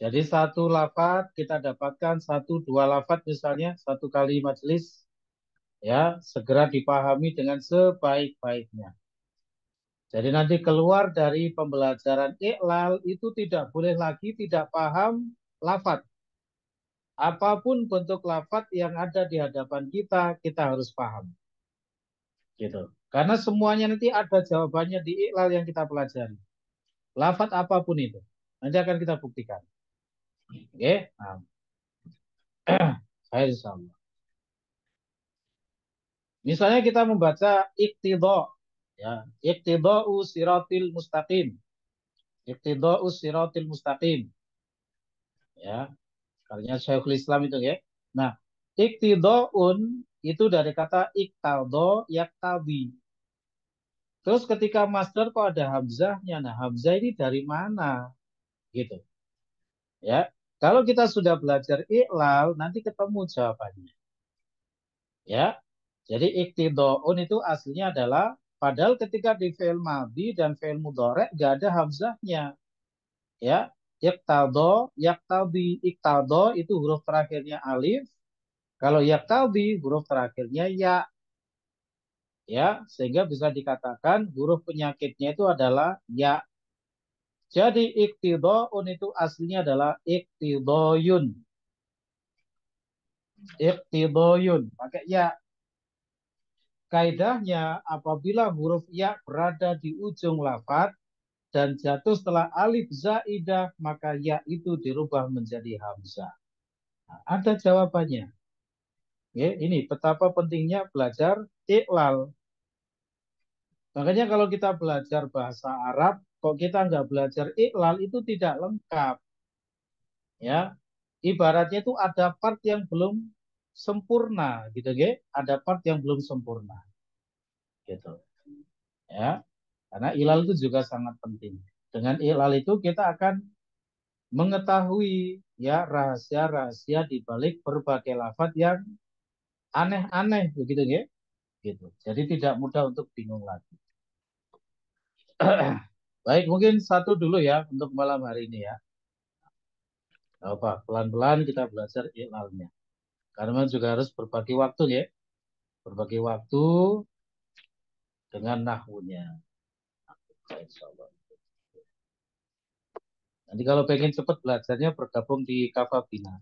Jadi satu lafaz kita dapatkan satu dua lafaz misalnya satu kali majelis ya segera dipahami dengan sebaik-baiknya. Jadi nanti keluar dari pembelajaran iqlal itu tidak boleh lagi tidak paham lafaz. Apapun bentuk lafaz yang ada di hadapan kita, kita harus paham. Gitu. Karena semuanya nanti ada jawabannya di iqlal yang kita pelajari. Lafaz apapun itu. Nanti akan kita buktikan. Oke? Nah. Insyaallah. Misalnya kita membaca iktidha, ya, iktidha'u siratil mustaqim. Iktidha'u siratil mustaqim. Ya, karya Syekhul Islam itu ya. Nah, iktidha'un itu dari kata iktadha yaktabi. Terus ketika masdar kok ada hamzahnya. Nah, hamzah ini dari mana? Gitu. Ya. Kalau kita sudah belajar i'lal, nanti ketemu jawabannya. Ya. Jadi iktidha'un itu aslinya adalah padahal ketika di fi'il madhi dan fi'il mudhari' enggak ada hamzahnya. Ya. Iktadha, yaktabi. Iktadha itu huruf terakhirnya alif. Kalau yaktabi huruf terakhirnya ya. Ya, sehingga bisa dikatakan huruf penyakitnya itu adalah ya. Jadi iktidha'un itu aslinya adalah iktidhoyun. Iktidhoyun. Pakai ya. Kaidahnya apabila huruf ya berada di ujung lafaz dan jatuh setelah alif zaidah, maka ya itu dirubah menjadi hamzah. Nah, ada jawabannya. Ya, ini betapa pentingnya belajar iqlal. Makanya kalau kita belajar bahasa Arab, kok kita nggak belajar iqlal itu tidak lengkap. Ya, ibaratnya itu ada part yang belum sempurna, gitu, ya. Ada part yang belum sempurna, gitu. Ya, karena ilal itu juga sangat penting. Dengan ilal itu kita akan mengetahui ya rahasia-rahasia di balik berbagai lafaz yang aneh-aneh, begitu, ya. Gitu. Jadi tidak mudah untuk bingung lagi. Baik, mungkin satu dulu ya untuk malam hari ini ya. Apa? Pelan-pelan kita belajar ilalnya. Karena juga harus berbagi waktu ya. Berbagi waktu dengan nahwunya. Nanti kalau pengen cepat belajarnya bergabung di Kafabina.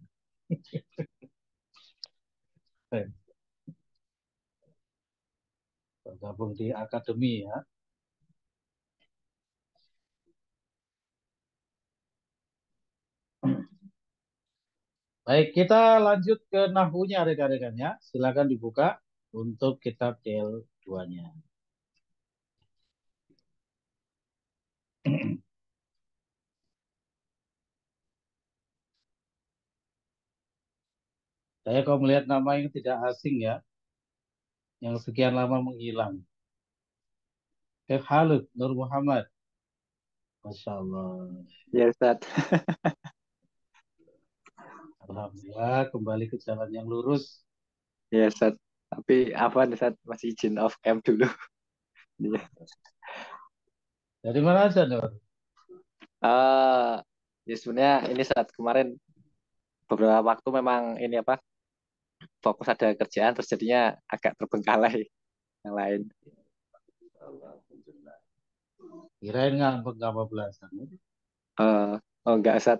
Bergabung di akademi ya. Baik, kita lanjut ke nahwunya rekan-rekan ya. Silakan dibuka untuk kitab CL2-nya. Saya kalau melihat nama yang tidak asing ya, yang sekian lama menghilang. Syekh Halid Nur Muhammad. Masya Allah. Ya Ustaz. Alhamdulillah kembali ke jalan yang lurus. Ya Ustaz. Tapi apa Ustaz masih izin off cam dulu. Dari mana aja Nur? Ya sebenarnya ini saat kemarin beberapa waktu memang ini apa fokus ada kerjaan terus jadinya agak terbengkalai yang lain. Kirain nggak apa belasan. Oh enggak Ustaz.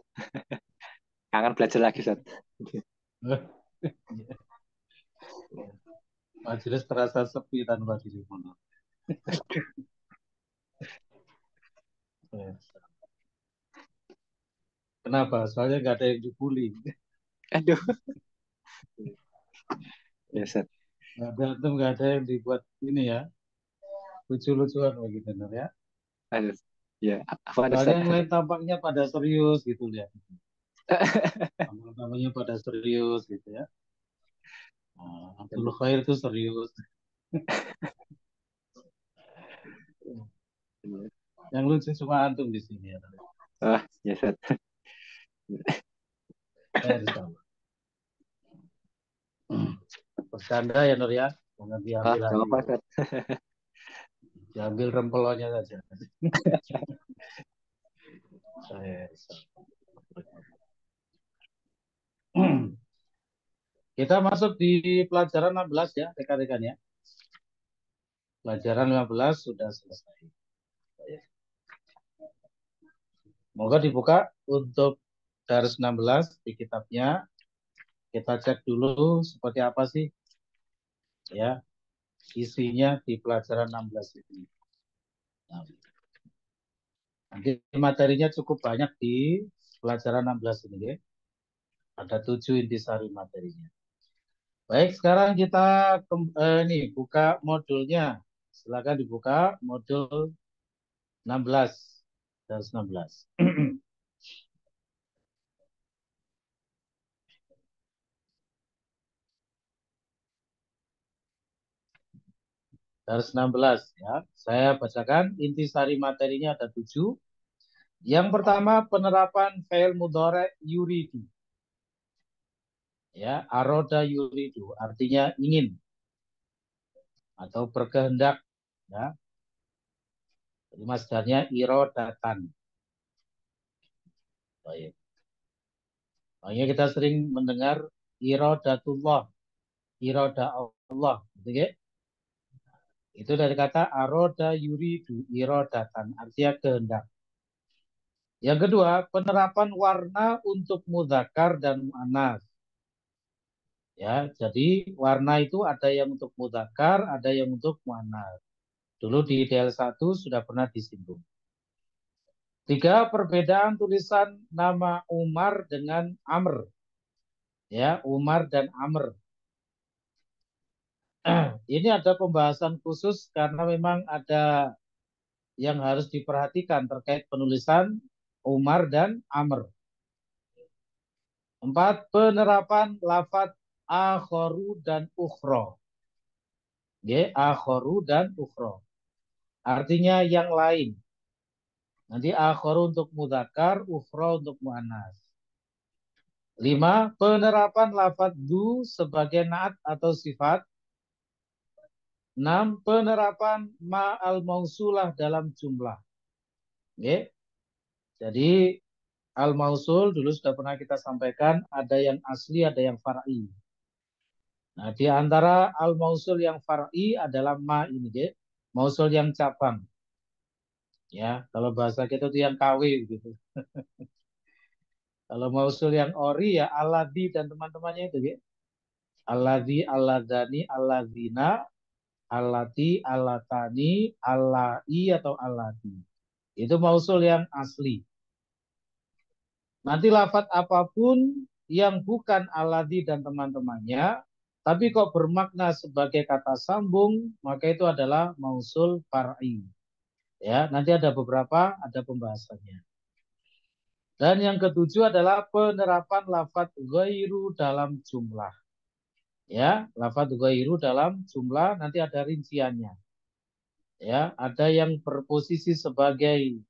Kangen belajar lagi Ustaz. Majelis terasa sepi tanpa dirimu. Kenapa? Soalnya nggak ada yang dibully. Aduh. Ya Ustaz. Nggak ada yang dibuat ini ya. Lucu-lucuan begitu Nur ya. Aduh. Ya, apa Soalnya yang lain tampaknya pada serius gitu ya. Tampaknya pada serius gitu ya. Abdul Khair itu serius. Yang lucu cuma antum di sini ya. Ya Ustaz. Bercanda ya Nur ya. Jangan diambil lagi. Diambil rempelonnya saja. Kita masuk di pelajaran 16 ya rekan-rekan ya. Pelajaran 15 sudah selesai. Moga dibuka untuk Dars 16 di kitabnya. Kita cek dulu seperti apa sih ya isinya di pelajaran 16 ini. Nah, nanti materinya cukup banyak di pelajaran 16 ini ya. Ada 7 intisari materinya. Baik, sekarang kita nih buka modulnya. Silakan dibuka modul 16. Dars 16. Dars 16 ya. Saya bacakan intisari materinya ada 7. Yang pertama penerapan fi'il mudhari yuridu. Ya, aroda yuridu artinya ingin atau berkehendak ya. Jadi masdarnya irodatan. Baik. Makanya kita sering mendengar irodatullah, iroda Allah, gitu ya. Itu dari kata aroda yuridu, irodatan, artinya kehendak. Yang kedua, penerapan warna untuk mudzakkar dan muannats. Ya, jadi warna itu ada yang untuk mudzakkar, ada yang untuk muannats. Dulu di DL 1 sudah pernah disinggung. 3, perbedaan tulisan nama Umar dengan Amr. Ya, Umar dan Amr. Ini ada pembahasan khusus karena memang ada yang harus diperhatikan terkait penulisan Umar dan Amr. 4, penerapan lafadz akhoru dan ukhro. Akhoru dan ukhro. Artinya yang lain. Nanti akhoru untuk mudzakkar, ukhro untuk muannats. 5, penerapan lafadz du sebagai naat atau sifat. 6, penerapan ma'al mausulah dalam jumlah. Jadi al-mausul dulu sudah pernah kita sampaikan, ada yang asli, ada yang far'i. Nah, di antara al-mausul yang far'i adalah ma ini, mausul yang cabang. Ya, kalau bahasa kita itu yang KW gitu. Kalau mausul yang ori ya alladzi dan teman-temannya itu, alladzi, alladzani, alladzina, allati, allatani, allai atau allati. Itu mausul yang asli. Nanti lafadz apapun yang bukan alladzi dan teman-temannya, tapi kok bermakna sebagai kata sambung, maka itu adalah mausul far'i. Ya, nanti ada beberapa, ada pembahasannya. Dan yang ketujuh adalah penerapan lafadz ghairu dalam jumlah. Ya, lafadz ghairu dalam jumlah nanti ada rinciannya. Ya, ada yang berposisi sebagai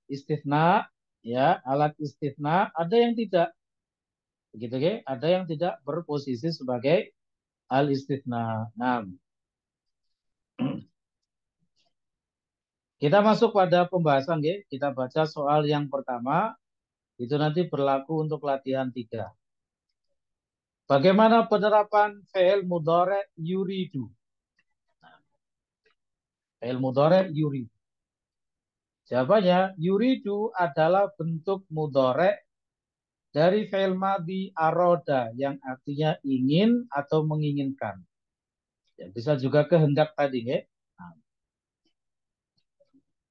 istitsna, ya, alat istitsna, ada yang tidak. Begitu, ada yang tidak berposisi sebagai al-istitsna. Nah, kita masuk pada pembahasan, kita baca soal yang pertama, itu nanti berlaku untuk latihan 3. Bagaimana penerapan fi'il mudhari yuridu? Fi'il mudhari yuridu. Jawabannya, yuridu adalah bentuk mudhari dari fi'il madhi aroda yang artinya ingin atau menginginkan. Ya, bisa juga kehendak tadi, Nah,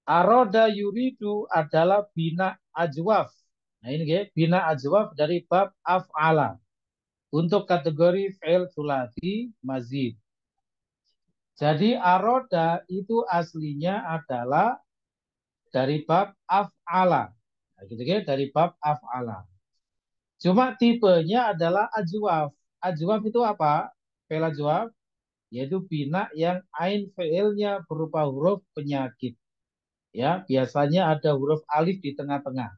aroda yuridu adalah bina ajwaf. Nah ini bina ajwaf dari bab af'ala. Untuk kategori fi'il sulasi mazid. Jadi aroda itu aslinya adalah dari bab af'ala. Nah, gitu, dari bab af'ala. Cuma tipenya adalah ajwaf. Ajwaf itu apa? Fi'il ajwaf yaitu bina yang ain fi'ilnya berupa huruf penyakit. Ya, biasanya ada huruf alif di tengah-tengah.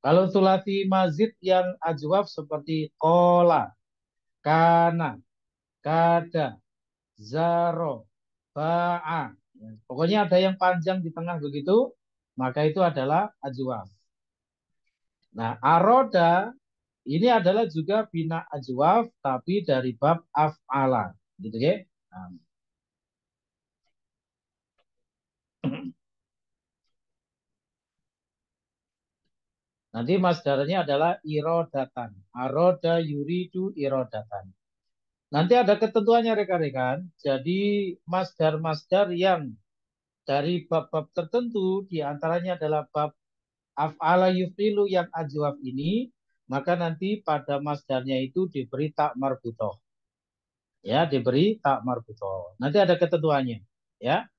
Kalau sulasi mazid yang ajwaf seperti kola, kana, kada, zaro, ba'a. Pokoknya ada yang panjang di tengah begitu, maka itu adalah ajwaf. Nah, aroda ini adalah juga bina ajwaf, tapi dari bab af'ala. Gitu ya. Nah. Nanti masdarnya adalah irodatan. Aroda yuridu irodatan. Nanti ada ketentuannya rekan-rekan. Jadi masdar-masdar yang dari bab-bab tertentu, diantaranya adalah bab af'ala yuf'ilu yang ajwaf ini, maka nanti pada masdarnya itu diberi tak marbutoh. Ya, diberi tak marbutoh. Nanti ada ketentuannya. Ya.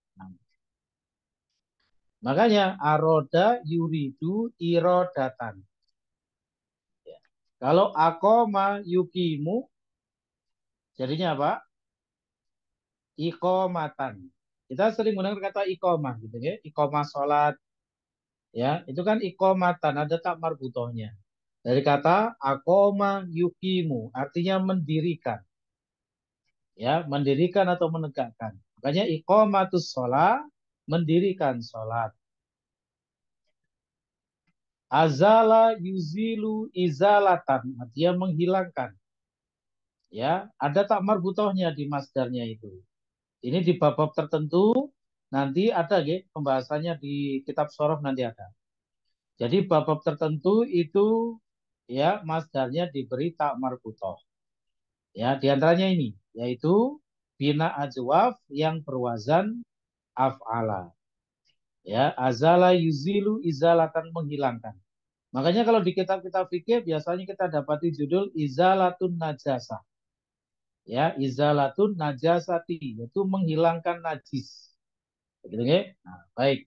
Makanya aroda yuridu irodatan. Ya. Kalau akoma yukimu, jadinya apa? Iqomatan. Kita sering menggunakan kata iqomah gitu ya. Iqomah sholat. Ya, itu kan iqomatan, ada tak marbutohnya. Dari kata akoma yukimu, artinya mendirikan. Ya, mendirikan atau menegakkan. Makanya iqomatus sholat, mendirikan sholat. Azala yuzilu izalatan, artinya menghilangkan. Ya, ada tak marbutohnya di masdarnya itu. Ini di bab-bab tertentu nanti ada ya, pembahasannya di kitab Shoroh nanti ada. Jadi bab-bab tertentu itu ya masdarnya diberi tak marbutoh. Ya, di antaranya ini yaitu bina ajwaf yang berwazan af'ala. Ya, azala yuzilu izalatan, menghilangkan. Makanya kalau di kitab-kitab fikih biasanya kita dapati judul izalatun najasah. Ya, izalatun najasati, yaitu menghilangkan najis. Begitu ya? Nah, baik.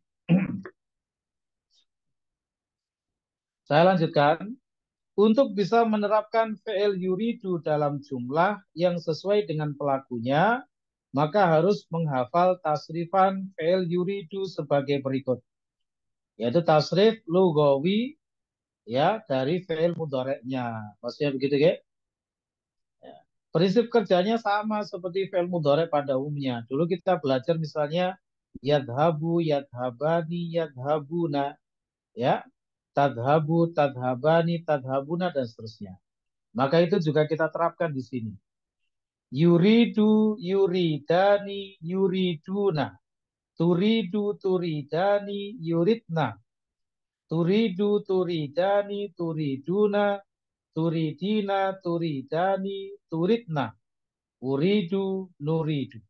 Saya lanjutkan. Untuk bisa menerapkan fi'il yuridu dalam jumlah yang sesuai dengan pelakunya, maka harus menghafal tasrifan fi'il yuridu sebagai berikut. Yaitu tasrif lugawi ya dari fi'il mudhari'nya. Maksudnya begitu ya? Prinsip kerjanya sama seperti fi'il mudhari' pada umumnya. Dulu kita belajar misalnya yadhabu, yadhabani, yadhabuna, ya, tadhabu, tadhabani, tadhabuna, dan seterusnya. Maka itu juga kita terapkan di sini. Yuridu, yuridani, yuriduna. Turidu, turidani, yuridna. Turidu, turidani, turiduna. Turidina, turidani, turidna. Uridu, nuridu.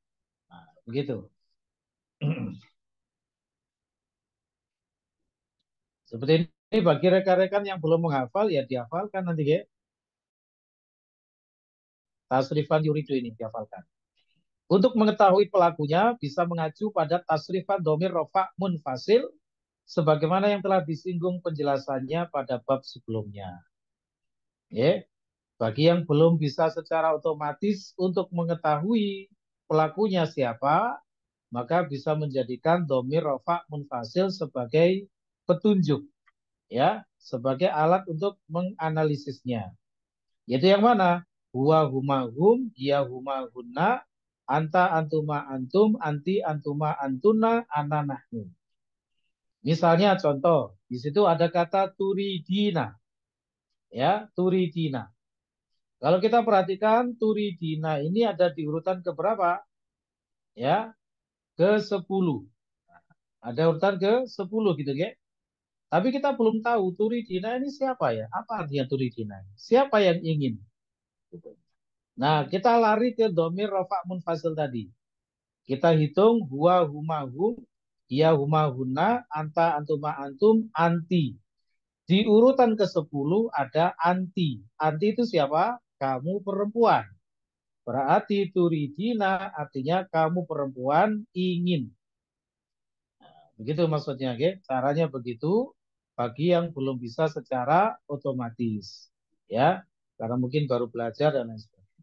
Nah, begitu. Seperti ini bagi rekan-rekan yang belum menghafal ya dihafalkan nanti ya. Tasrifan yuridu ini dihafalkan. Untuk mengetahui pelakunya bisa mengacu pada tasrifan domir rofa munfasil sebagaimana yang telah disinggung penjelasannya pada bab sebelumnya. Ya. Bagi yang belum bisa secara otomatis untuk mengetahui pelakunya siapa, maka bisa menjadikan domir rofa munfasil sebagai petunjuk, ya, sebagai alat untuk menganalisisnya. Yaitu yang mana? Huwa huma hum, dia huma hunna, anta antuma antum, anti antuma antuna, ana nahnu. Misalnya contoh, di situ ada kata turidina. Ya, turidina. Kalau kita perhatikan turidina ini ada di urutan keberapa? Ya, ke-10. Ada urutan ke-10 gitu ya. Tapi kita belum tahu turidina ini siapa ya? Apa artinya turidina? Siapa yang ingin? Nah, kita lari ke domir rofa munfasil tadi. Kita hitung huwa huma hum, dia huma hunna, anta antuma antum, anti. Di urutan ke-10 ada anti. Anti itu siapa? Kamu perempuan. Berarti turidina artinya kamu perempuan ingin. Nah, begitu maksudnya, okay? Caranya begitu bagi yang belum bisa secara otomatis. Ya, karena mungkin baru belajar dan lain sebagainya.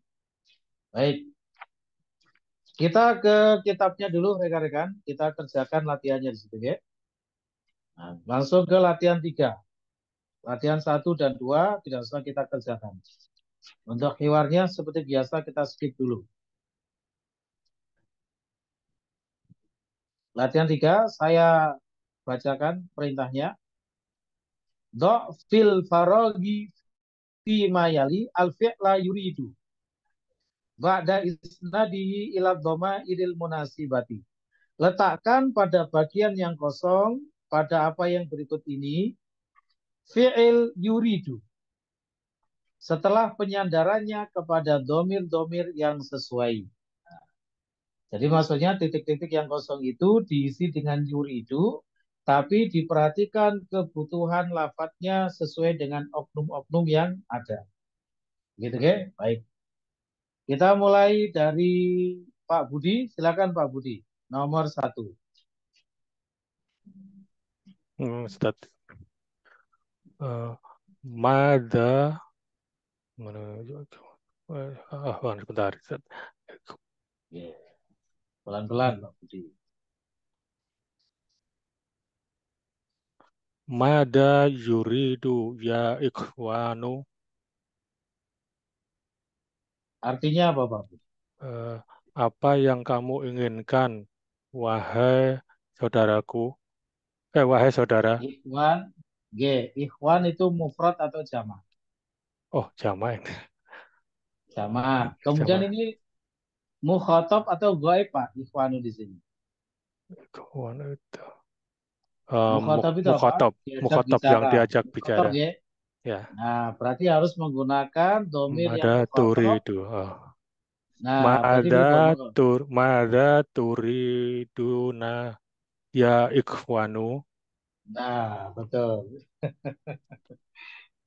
Baik. Kita ke kitabnya dulu rekan-rekan. Kita kerjakan latihannya di situ ya. Nah, langsung ke latihan 3. Latihan 1 dan 2 tidak usah kita kerjakan. Untuk hiwarnya seperti biasa kita skip dulu. Latihan 3 saya bacakan perintahnya. Do fil farogi fi mayali al fi'la yuridu. Ba'da isnadihi ila dhoma idil munasibati. Letakkan pada bagian yang kosong pada apa yang berikut ini fi'il yuridu. Setelah penyandarannya kepada domir-domir yang sesuai. Jadi maksudnya titik-titik yang kosong itu diisi dengan yuridu, tapi diperhatikan kebutuhan lafadznya sesuai dengan oknum-oknum yang ada. Gitu, oke? Baik. Kita mulai dari Pak Budi. Silakan Pak Budi. Nomor 1. Ustaz. Mada sebentar. Ustaz. Pelan-pelan Pak Budi. Mada yuridu ya ikhwanu. Artinya apa Pak Budi? Apa yang kamu inginkan, wahai saudaraku? Wahai saudara. Ikhwan. G. Ikhwan itu mufrad atau jama'? Oh, jama' ini. Jama'. Kemudian Jama'. ini mukhatab atau ghaib Pak? Ikhwanu di sini. Ikhwan itu. Mukhatab itu apa? Mukhatab. Mukhatab yang diajak bicara. Ya? Ya. Nah, berarti harus menggunakan domir yang Mada turidu. Nah, berarti Mada turiduna ya ikhwanu. Nah, betul.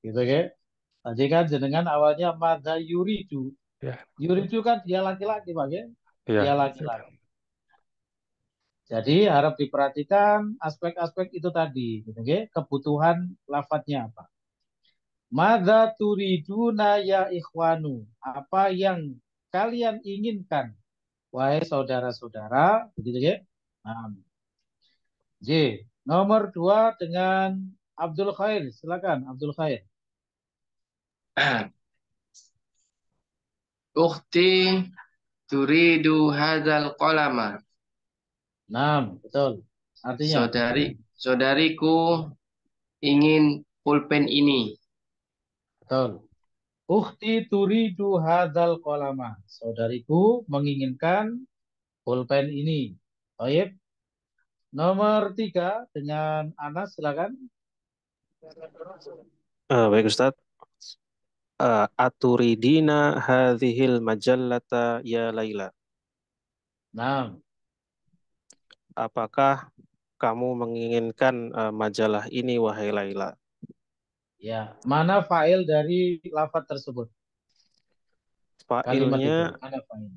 Gitu ya. Tadi kan jenengan awalnya mada yuridu. Ya. Yuridu kan dia laki-laki, Pak ya? Ya. Dia laki-laki. Jadi harap diperhatikan aspek-aspek itu tadi, gitu ya. Kebutuhan lafadznya apa? Mada turiduna ya ikhwanu. Apa yang kalian inginkan, wahai saudara-saudara, begitu ya? Nah, J. Nomor 2 dengan Abdul Khair. Silakan Abdul Khair. Ukhti turidu hadzal qalama. Nah, betul. Artinya saudariku ingin pulpen ini. Betul. Ukhti turidu hadzal qalama. Saudariku menginginkan pulpen ini. Baik. Nomor 3 dengan Anas, silakan. Baik Ustaz. Aturidina hadhil majallata ya Laila. Nah. Apakah kamu menginginkan majalah ini wahai Laila? Ya, mana fa'il dari lafaz tersebut? Fa'ilnya mana fa'il?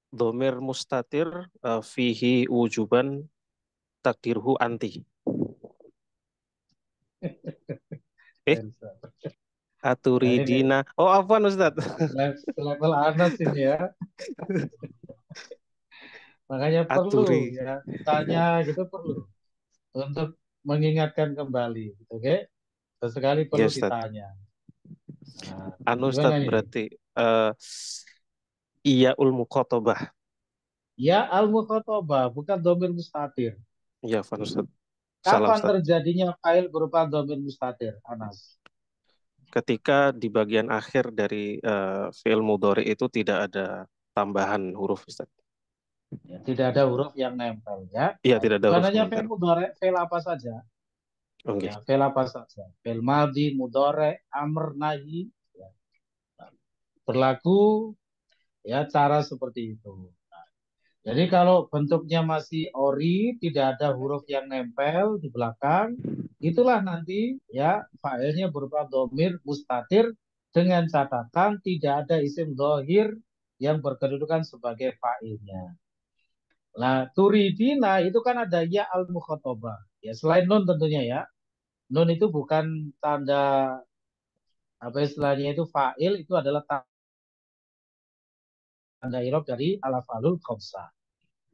Domir mustatir fihi wujuban takdirhu anti. Aturidina. Oh, afwan Ustaz. Level Anas ini ya. Makanya perlu ya tanya gitu perlu untuk mengingatkan kembali, oke? Sesekali perlu ditanya. Nah, Ustaz berarti iya mukhatabah. Ya al-mukhatabah bukan domir mustatir. Iya, Ustaz. Kapan terjadinya fa'il berupa domir mustatir, Anas? Ketika di bagian akhir dari fi'il mudhari itu tidak ada tambahan huruf, Ustaz. Ya, tidak ada huruf yang nempel ya. Iya, tidak ada huruf. Bukan hanya fi'il mudhari, fi'il apa saja. Okay. Ya, fi'il apa saja. Fi'il madhi, mudhari, amr, nahi. Ya. Berlaku ya cara seperti itu. Jadi kalau bentuknya masih ori, tidak ada huruf yang nempel di belakang, itulah nanti ya fa'ilnya berupa domir mustatir dengan catatan tidak ada isim dohir yang berkedudukan sebagai fa'ilnya. Nah, turidina itu kan ada ya al-mukhatabah. Ya, selain nun tentunya ya. Nun itu bukan tanda apa istilahnya itu fa'il, itu adalah tanda i'rab dari al-af'alul khamsah.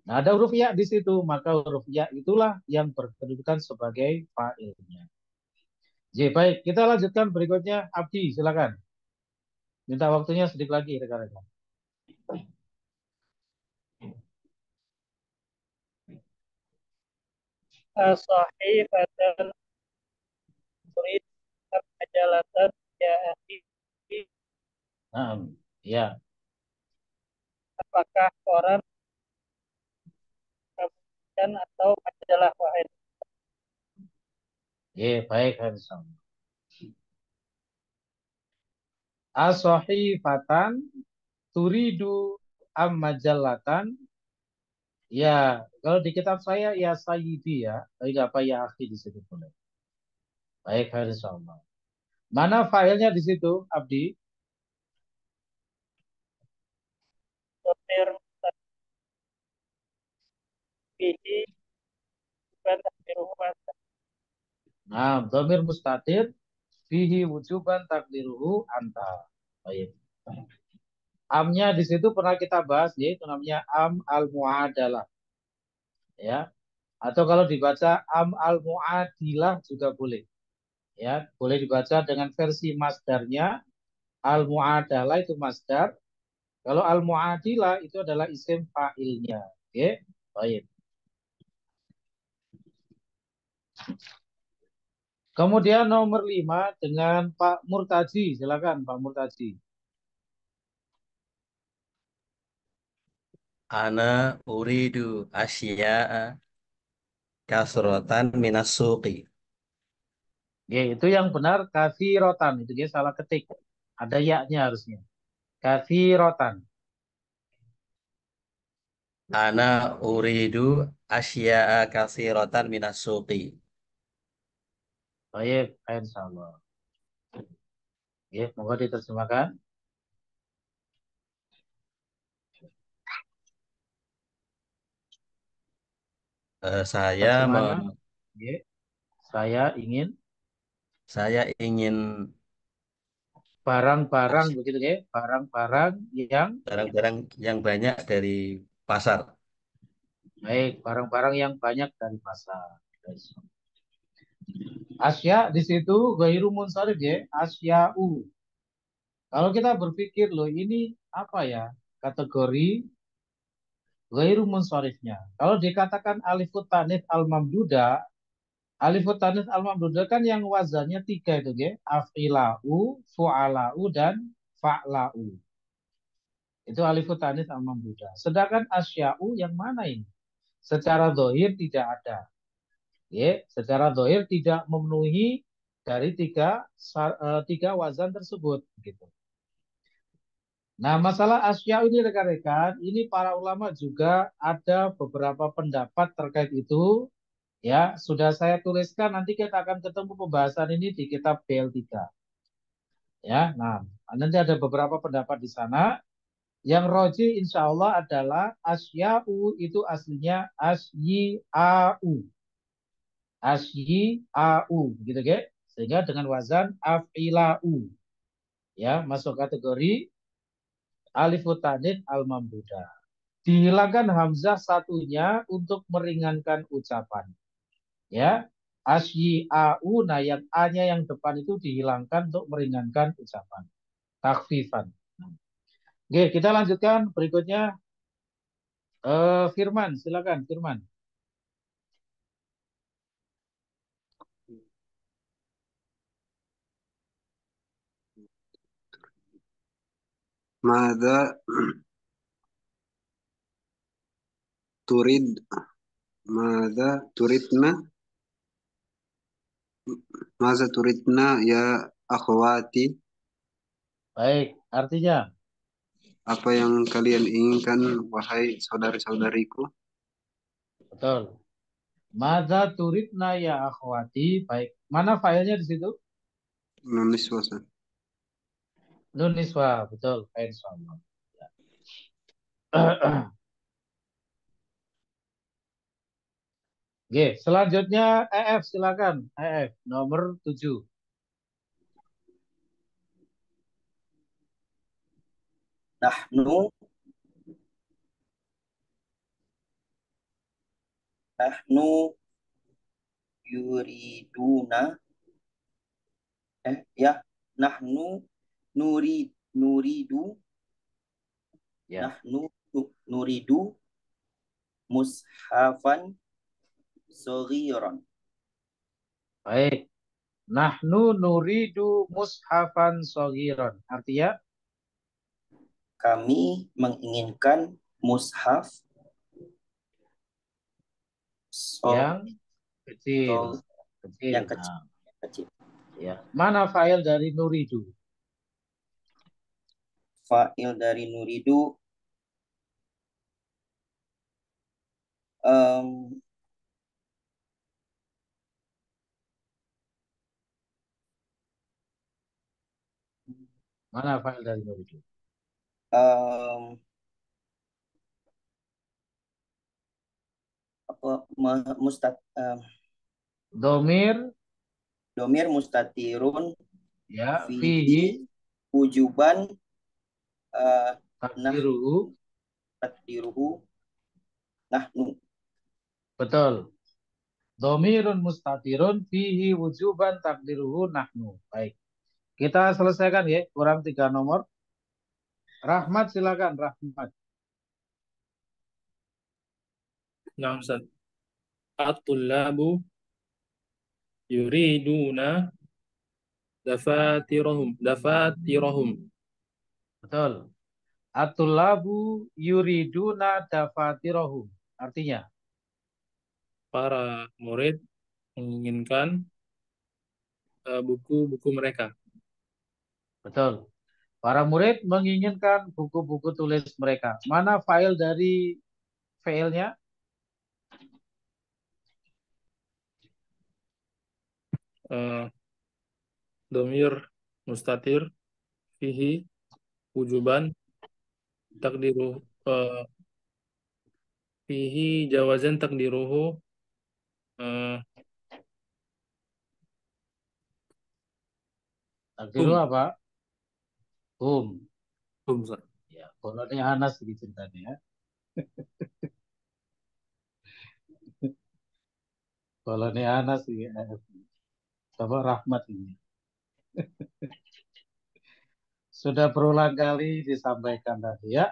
Nah, ada huruf ya di situ, maka huruf ya itulah yang berkedudukan sebagai fa'ilnya. Jadi baik, kita lanjutkan berikutnya. Abdi, silakan. Minta waktunya sedikit lagi, rekan-rekan. Sahifatan turid majalatan ya akhi. Ya. Apakah koran atau majalah wahid? Baik, handsome. As-sahifatan turidu am-majallatan. Ya, kalau di kitab saya ya sayyidi ya, tapi nggak apa ya akhi di situ boleh. Baik, handsome. Mana filenya di situ, Abdi? Domir fihi bukan takdiruhu anta. Nah, domir mustatir fihi wujuban takdiruhu anta. Baik. Amnya di situ pernah kita bahas, yaitu namanya am al-muadalah. Ya, atau kalau dibaca am al-muadilah juga boleh. Ya, boleh dibaca dengan versi masdarnya. Al-muadalah itu masdar. Kalau al-muadilah itu adalah isim fa'ilnya. Oke, baik. Kemudian nomor 5 dengan Pak Murtaji. Silakan Pak Murtaji. Ana uridu asya'a kasrotan minas suqi. Itu yang benar kafirotan. Itu dia salah ketik. Ada ya-nya harusnya. Kafirotan. Ana uridu asya'a kasrotan minas suqi. Baik, insyaallah. Moga diterjemahkan. Saya ingin barang-barang begitu ya, barang-barang yang banyak dari pasar. Baik, barang-barang yang banyak dari pasar. Asya di situ ghairu munsharif ya, asya'u. Kalau kita berpikir loh ini apa ya? Kategori ghairu munsharifnya. Kalau dikatakan alifut tanith al-mamduda, alifut tanith al-mamduda kan yang wazannya 3 itu ya, af'ila'u, fu'ala'u dan fa'la'u. Itu alifut tanith al-mamduda. Sedangkan asya'u yang mana ini? Secara zahir tidak ada. Secara zahir tidak memenuhi dari tiga wazan tersebut gitu. Nah, masalah asya ini rekan-rekan, ini para ulama juga ada beberapa pendapat terkait itu. Ya, sudah saya tuliskan, nanti kita akan ketemu pembahasan ini di kitab BL3. Ya, nah, nanti ada beberapa pendapat di sana. Yang roji insya Allah adalah asya'u itu aslinya asyi'a'u. Asyi'a'u gitu ya. Sehingga dengan wazan af'ila'u. Ya, masuk kategori alifut tanith al-mamduda. Dihilangkan hamzah satunya untuk meringankan ucapan. Ya, asyi'a'u, nah yang a-nya yang depan itu dihilangkan untuk meringankan ucapan. Takhfifan. Oke, kita lanjutkan berikutnya. Firman, silakan Firman. Mada turidna ya akhwati. Baik, artinya apa yang kalian inginkan wahai saudari-saudariku? Betul. Madza turidna ya akhwati. Baik. Mana filenya di situ? Nun niswa. Nun niswa, betul. Insyaallah. Ya. Oke, selanjutnya EF silakan. EF nomor 7. Nahnu yuriduna nahnu nuridu nahnu nuridu mushafan saghiran. Baik. Nahnu nuridu mushafan saghiran. Artinya kami menginginkan mushaf yang kecil. Kecil. Yang kecil. Nah, Yang kecil. ya. Mana fa'il dari nuridu? Fa'il dari nuridu em, Mana fa'il dari nuridu? em, apa Domir domir mustatirun ya fihi fihi wujuban takdiruhu. takdiruhu nahnu. Betul. Domirun mustatirun fihi wujuban takdiruhu nahnu. Baik. Kita selesaikan ya. Kurang 3 nomor. Rahmat silakan Rahmat. Nah, Ustaz. At-tullabu yuriduna dafatirahum. Betul. At-tullabu yuriduna dafatirahum. Artinya? Para murid menginginkan buku-buku mereka. Betul. Para murid menginginkan buku-buku tulis mereka. Mana file dari failnya? Domir mustatir fihi wujuban takdiru fihi jawazan takdiruhu Takdiru apa? Hum. Ustaz. Ya, kolonnya Anas gitu tadi ya. Kolonnya Anas ya. Coba Rahmat ini. Sudah berulang kali disampaikan tadi ya.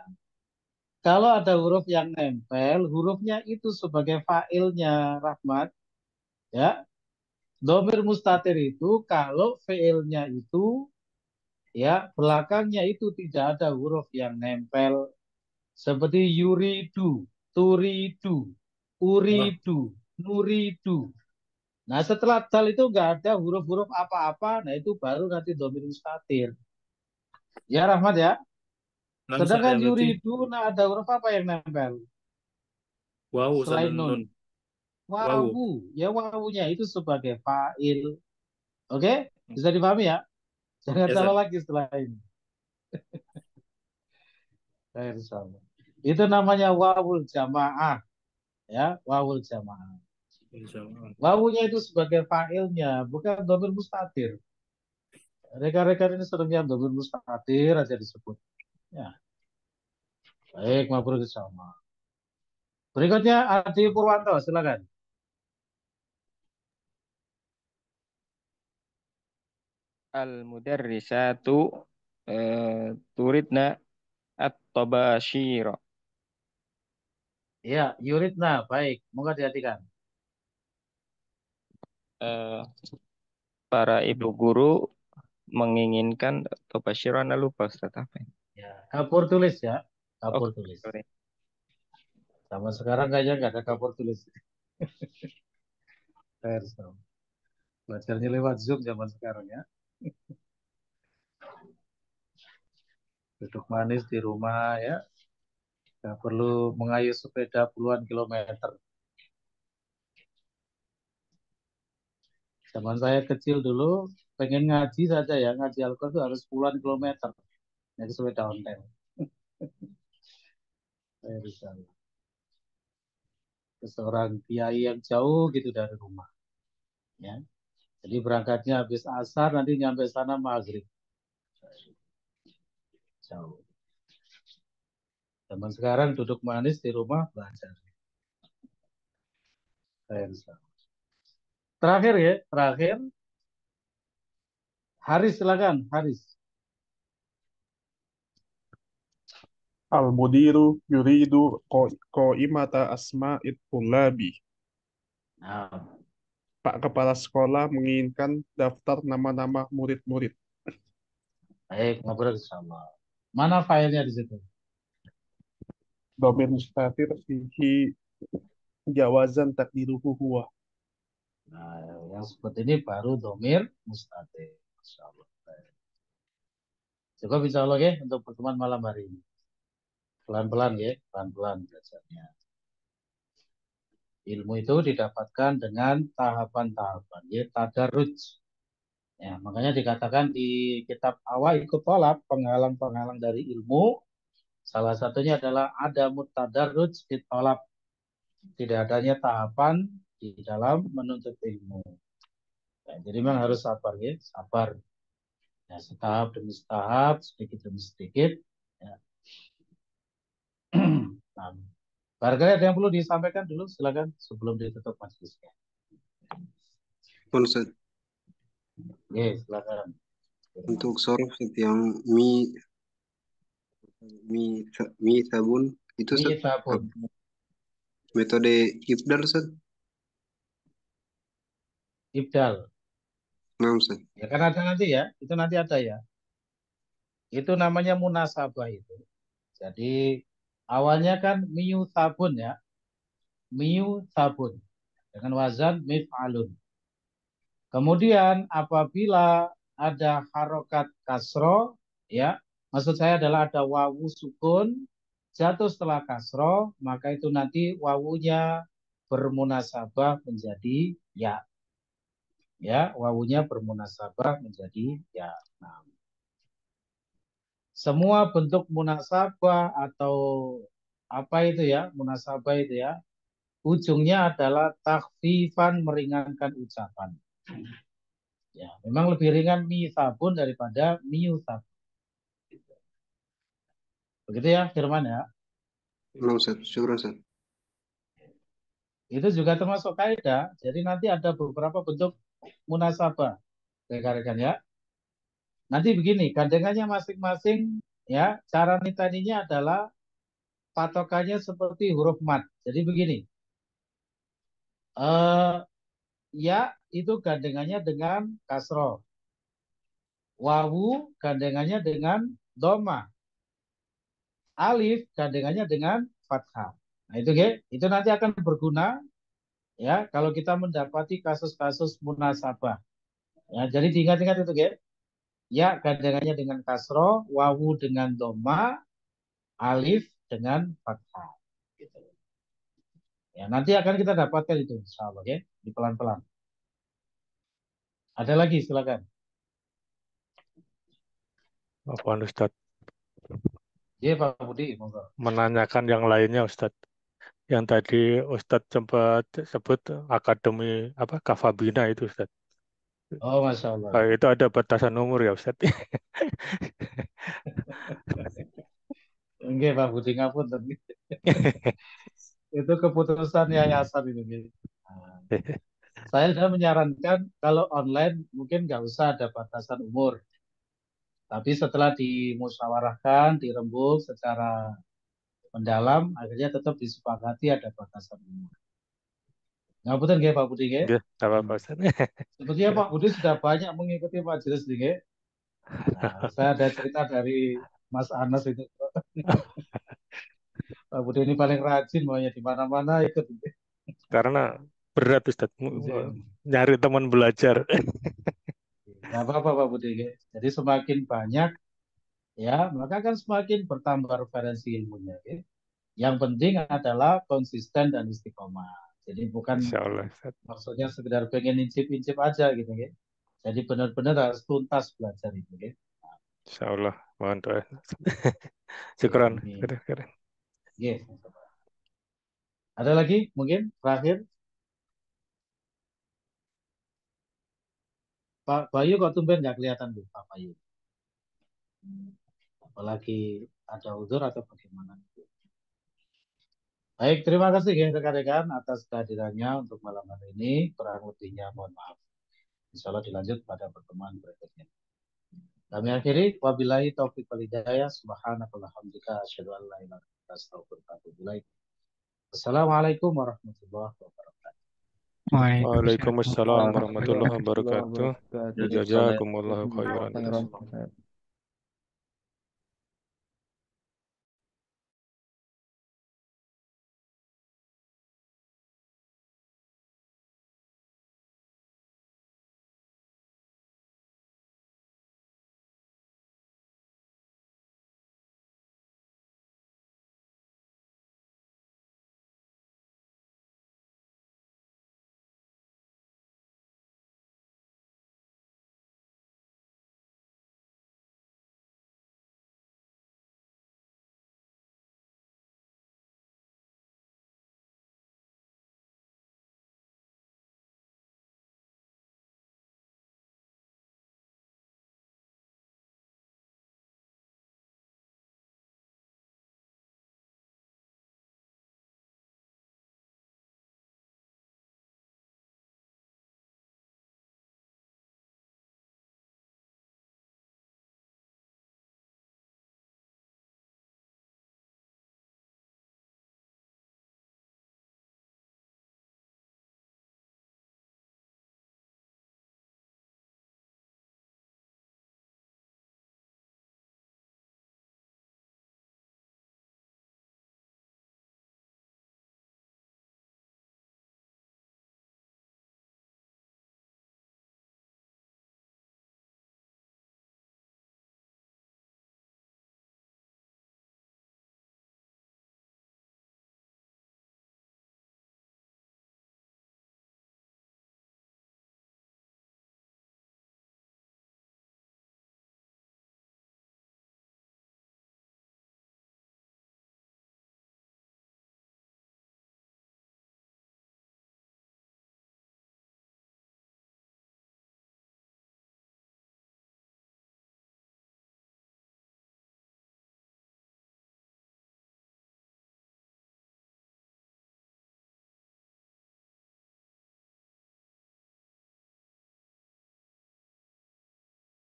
Kalau ada huruf yang nempel, hurufnya itu sebagai fa'ilnya Rahmat. Ya. Domir mustatir itu kalau fi'ilnya itu ya belakangnya itu tidak ada huruf yang nempel seperti yuridu, turidu, uridu, nuridu. Nah setelah dal itu nggak ada huruf-huruf apa-apa, nah itu baru nanti domir mustatir. Ya Rahmat ya. Nah, Sedangkan saya berarti yuridu, nah ada huruf apa yang nempel? wawu Selain sama nun. nun. Wawu. Wawu. Ya wawunya itu sebagai fa'il. Oke? Bisa dipahami ya? Jangan Ya, salah Ustaz. lagi setelah ini. Itu namanya wawul jamaah. Ya, wawul jamaah. Wawunya itu sebagai fa'ilnya, bukan domir mustatir. Rekan-rekan ini seringnya domir mustatir aja disebut. Ya. Baik, mabrur sama. Berikutnya Adi Purwanto, silakan. Al-mudarrisatu turidna at-tabashira. Ya, yuridna, baik. Moga dihatikan. Para ibu guru menginginkan tabashiran, lupa Ustaz apa ya? Ya, kapur tulis ya. Kapur tulis. Sorry. Sama sekarang kayaknya nggak ada kapur tulis. Belajarnya lewat Zoom zaman sekarang ya. Duduk manis di rumah ya. Nggak perlu mengayuh sepeda puluhan kilometer. Zaman saya kecil dulu, pengen ngaji saja ya. Ngaji Al-Quran itu harus puluhan kilometer. Naik sepeda ontel. Saya bisa. Seorang kiai yang jauh gitu dari rumah. Ya. Jadi berangkatnya habis asar, nanti nyampe sana maghrib. Jauh. Zaman sekarang duduk manis di rumah belajar. Saya bisa. Terakhir ya, terakhir. Haris silakan, Haris. Al-mudiru yuridu qaimata asma'it tullabi. Nah, Pak Kepala Sekolah menginginkan daftar nama-nama murid-murid. baik, ngobrol sama. Mana filenya di situ? Domir mustatir fihi jawazan takdiruhu huwa. Nah, yang seperti ini baru domir mustatir. Masya Allah. Cukup insya Allah ya untuk pertemuan malam hari ini. Pelan-pelan ya, pelan-pelan belajarnya. Ilmu itu didapatkan dengan tahapan-tahapan, ya, tadarruj. Ya, makanya dikatakan di kitab Awaikut Thalab, penghalang-penghalang dari ilmu, salah satunya adalah ada mutadarruj fit thalab. Tidak adanya tahapan di dalam menuntut ilmu. Ya, jadi memang harus sabar ya, sabar. Ya, setahap demi setahap, sedikit demi sedikit. Ya. Nah, barangkali ada yang perlu disampaikan dulu, silakan sebelum ditutup majelisnya. Ustaz, Ya, silakan. untuk sorof yang mi sabun itu Ustaz, Sabun. metode ibdal Ustaz. Ibdal. Nah, Ustaz. Ya kan ada nanti ya, itu nanti ada ya. Itu namanya munasabah itu. Jadi awalnya kan miu sabun ya. Miu sabun. Dengan wazan mif'alun. Kemudian apabila ada harokat kasro, ya, maksud saya adalah ada wawu sukun, jatuh setelah kasro, maka itu nanti wawunya bermunasabah menjadi ya. Ya, wawunya bermunasabah menjadi ya. Nah, semua bentuk munasabah atau apa itu ya, munasabah itu ya, ujungnya adalah takhfifan, meringankan ucapan. Ya, memang lebih ringan misabun daripada miusab. Begitu ya, Firman ya. Nah, Ustaz, syukur Ustaz. Itu juga termasuk kaidah. Jadi nanti ada beberapa bentuk munasabah, rekan-rekan ya. Nanti begini, gandengannya masing-masing ya, cara nitaninya adalah patokannya seperti huruf mat. Jadi begini. Ya itu gandengannya dengan kasroh. Wawu gandengannya dengan doma. Alif gandengannya dengan fathah. Nah itu itu nanti akan berguna ya kalau kita mendapati kasus-kasus munasabah. Ya, jadi diingat-ingat itu ya gandengannya dengan kasroh, wawu dengan doma, alif dengan fathah. Gitu. Ya nanti akan kita dapatkan itu, insya Allah ya, di pelan-pelan. Ada lagi, silakan. Apa Ustadz? Iya Pak Budi, monggo. Menanyakan yang lainnya Ustadz. Yang tadi Ustadz sempat sebut akademi apa Kafabina itu Ustadz. Oh Masya Allah. Itu ada batasan umur ya Ustadz. Enggak Pak Budi ngapunten. Itu keputusan yayasan itu. Nah, saya sudah menyarankan kalau online mungkin nggak usah ada batasan umur. Tapi setelah dimusyawarahkan, dirembuk secara mendalam, akhirnya tetap disepakati ada batasan umur. Ngapunten nggih Pak Budi nggih? Nggih, apa-apa Ustaz. Sepertinya Pak Budi sudah banyak mengikuti majelis nggih. Nah, saya ada cerita dari Mas Anas itu. Pak Budi ini paling rajin maunya di mana-mana ikut. Karena berat Ustaz nyari teman belajar. Nggak apa-apa Pak Budi. Jadi semakin banyak ya, maka kan semakin bertambah referensi ilmunya. Yang penting adalah konsisten dan istiqomah. Jadi bukan maksudnya sekedar pengen incip-incip aja gitu ya. Jadi benar-benar harus tuntas belajar itu ya. Insya Allah, mohon doa. Syukran. Yes. Ada lagi mungkin terakhir? Pak Bayu kok tumben nggak kelihatan tuh Pak Bayu? Apalagi ada uzur atau bagaimana? Baik, terima kasih ya rekan-rekan atas kehadirannya untuk malam hari ini. Kurang lebihnya mohon maaf. Insya Allah dilanjut pada pertemuan berikutnya. Kami akhiri, wabillahi taufiq wal hidayah, subhanakallah hamdika, asyhadu an la ilaha illa anta, astaghfiruka wa atubu ilaik. Assalamualaikum warahmatullahi wabarakatuh. Waalaikumsalam warahmatullahi wabarakatuh. Jazakumullahu khairan.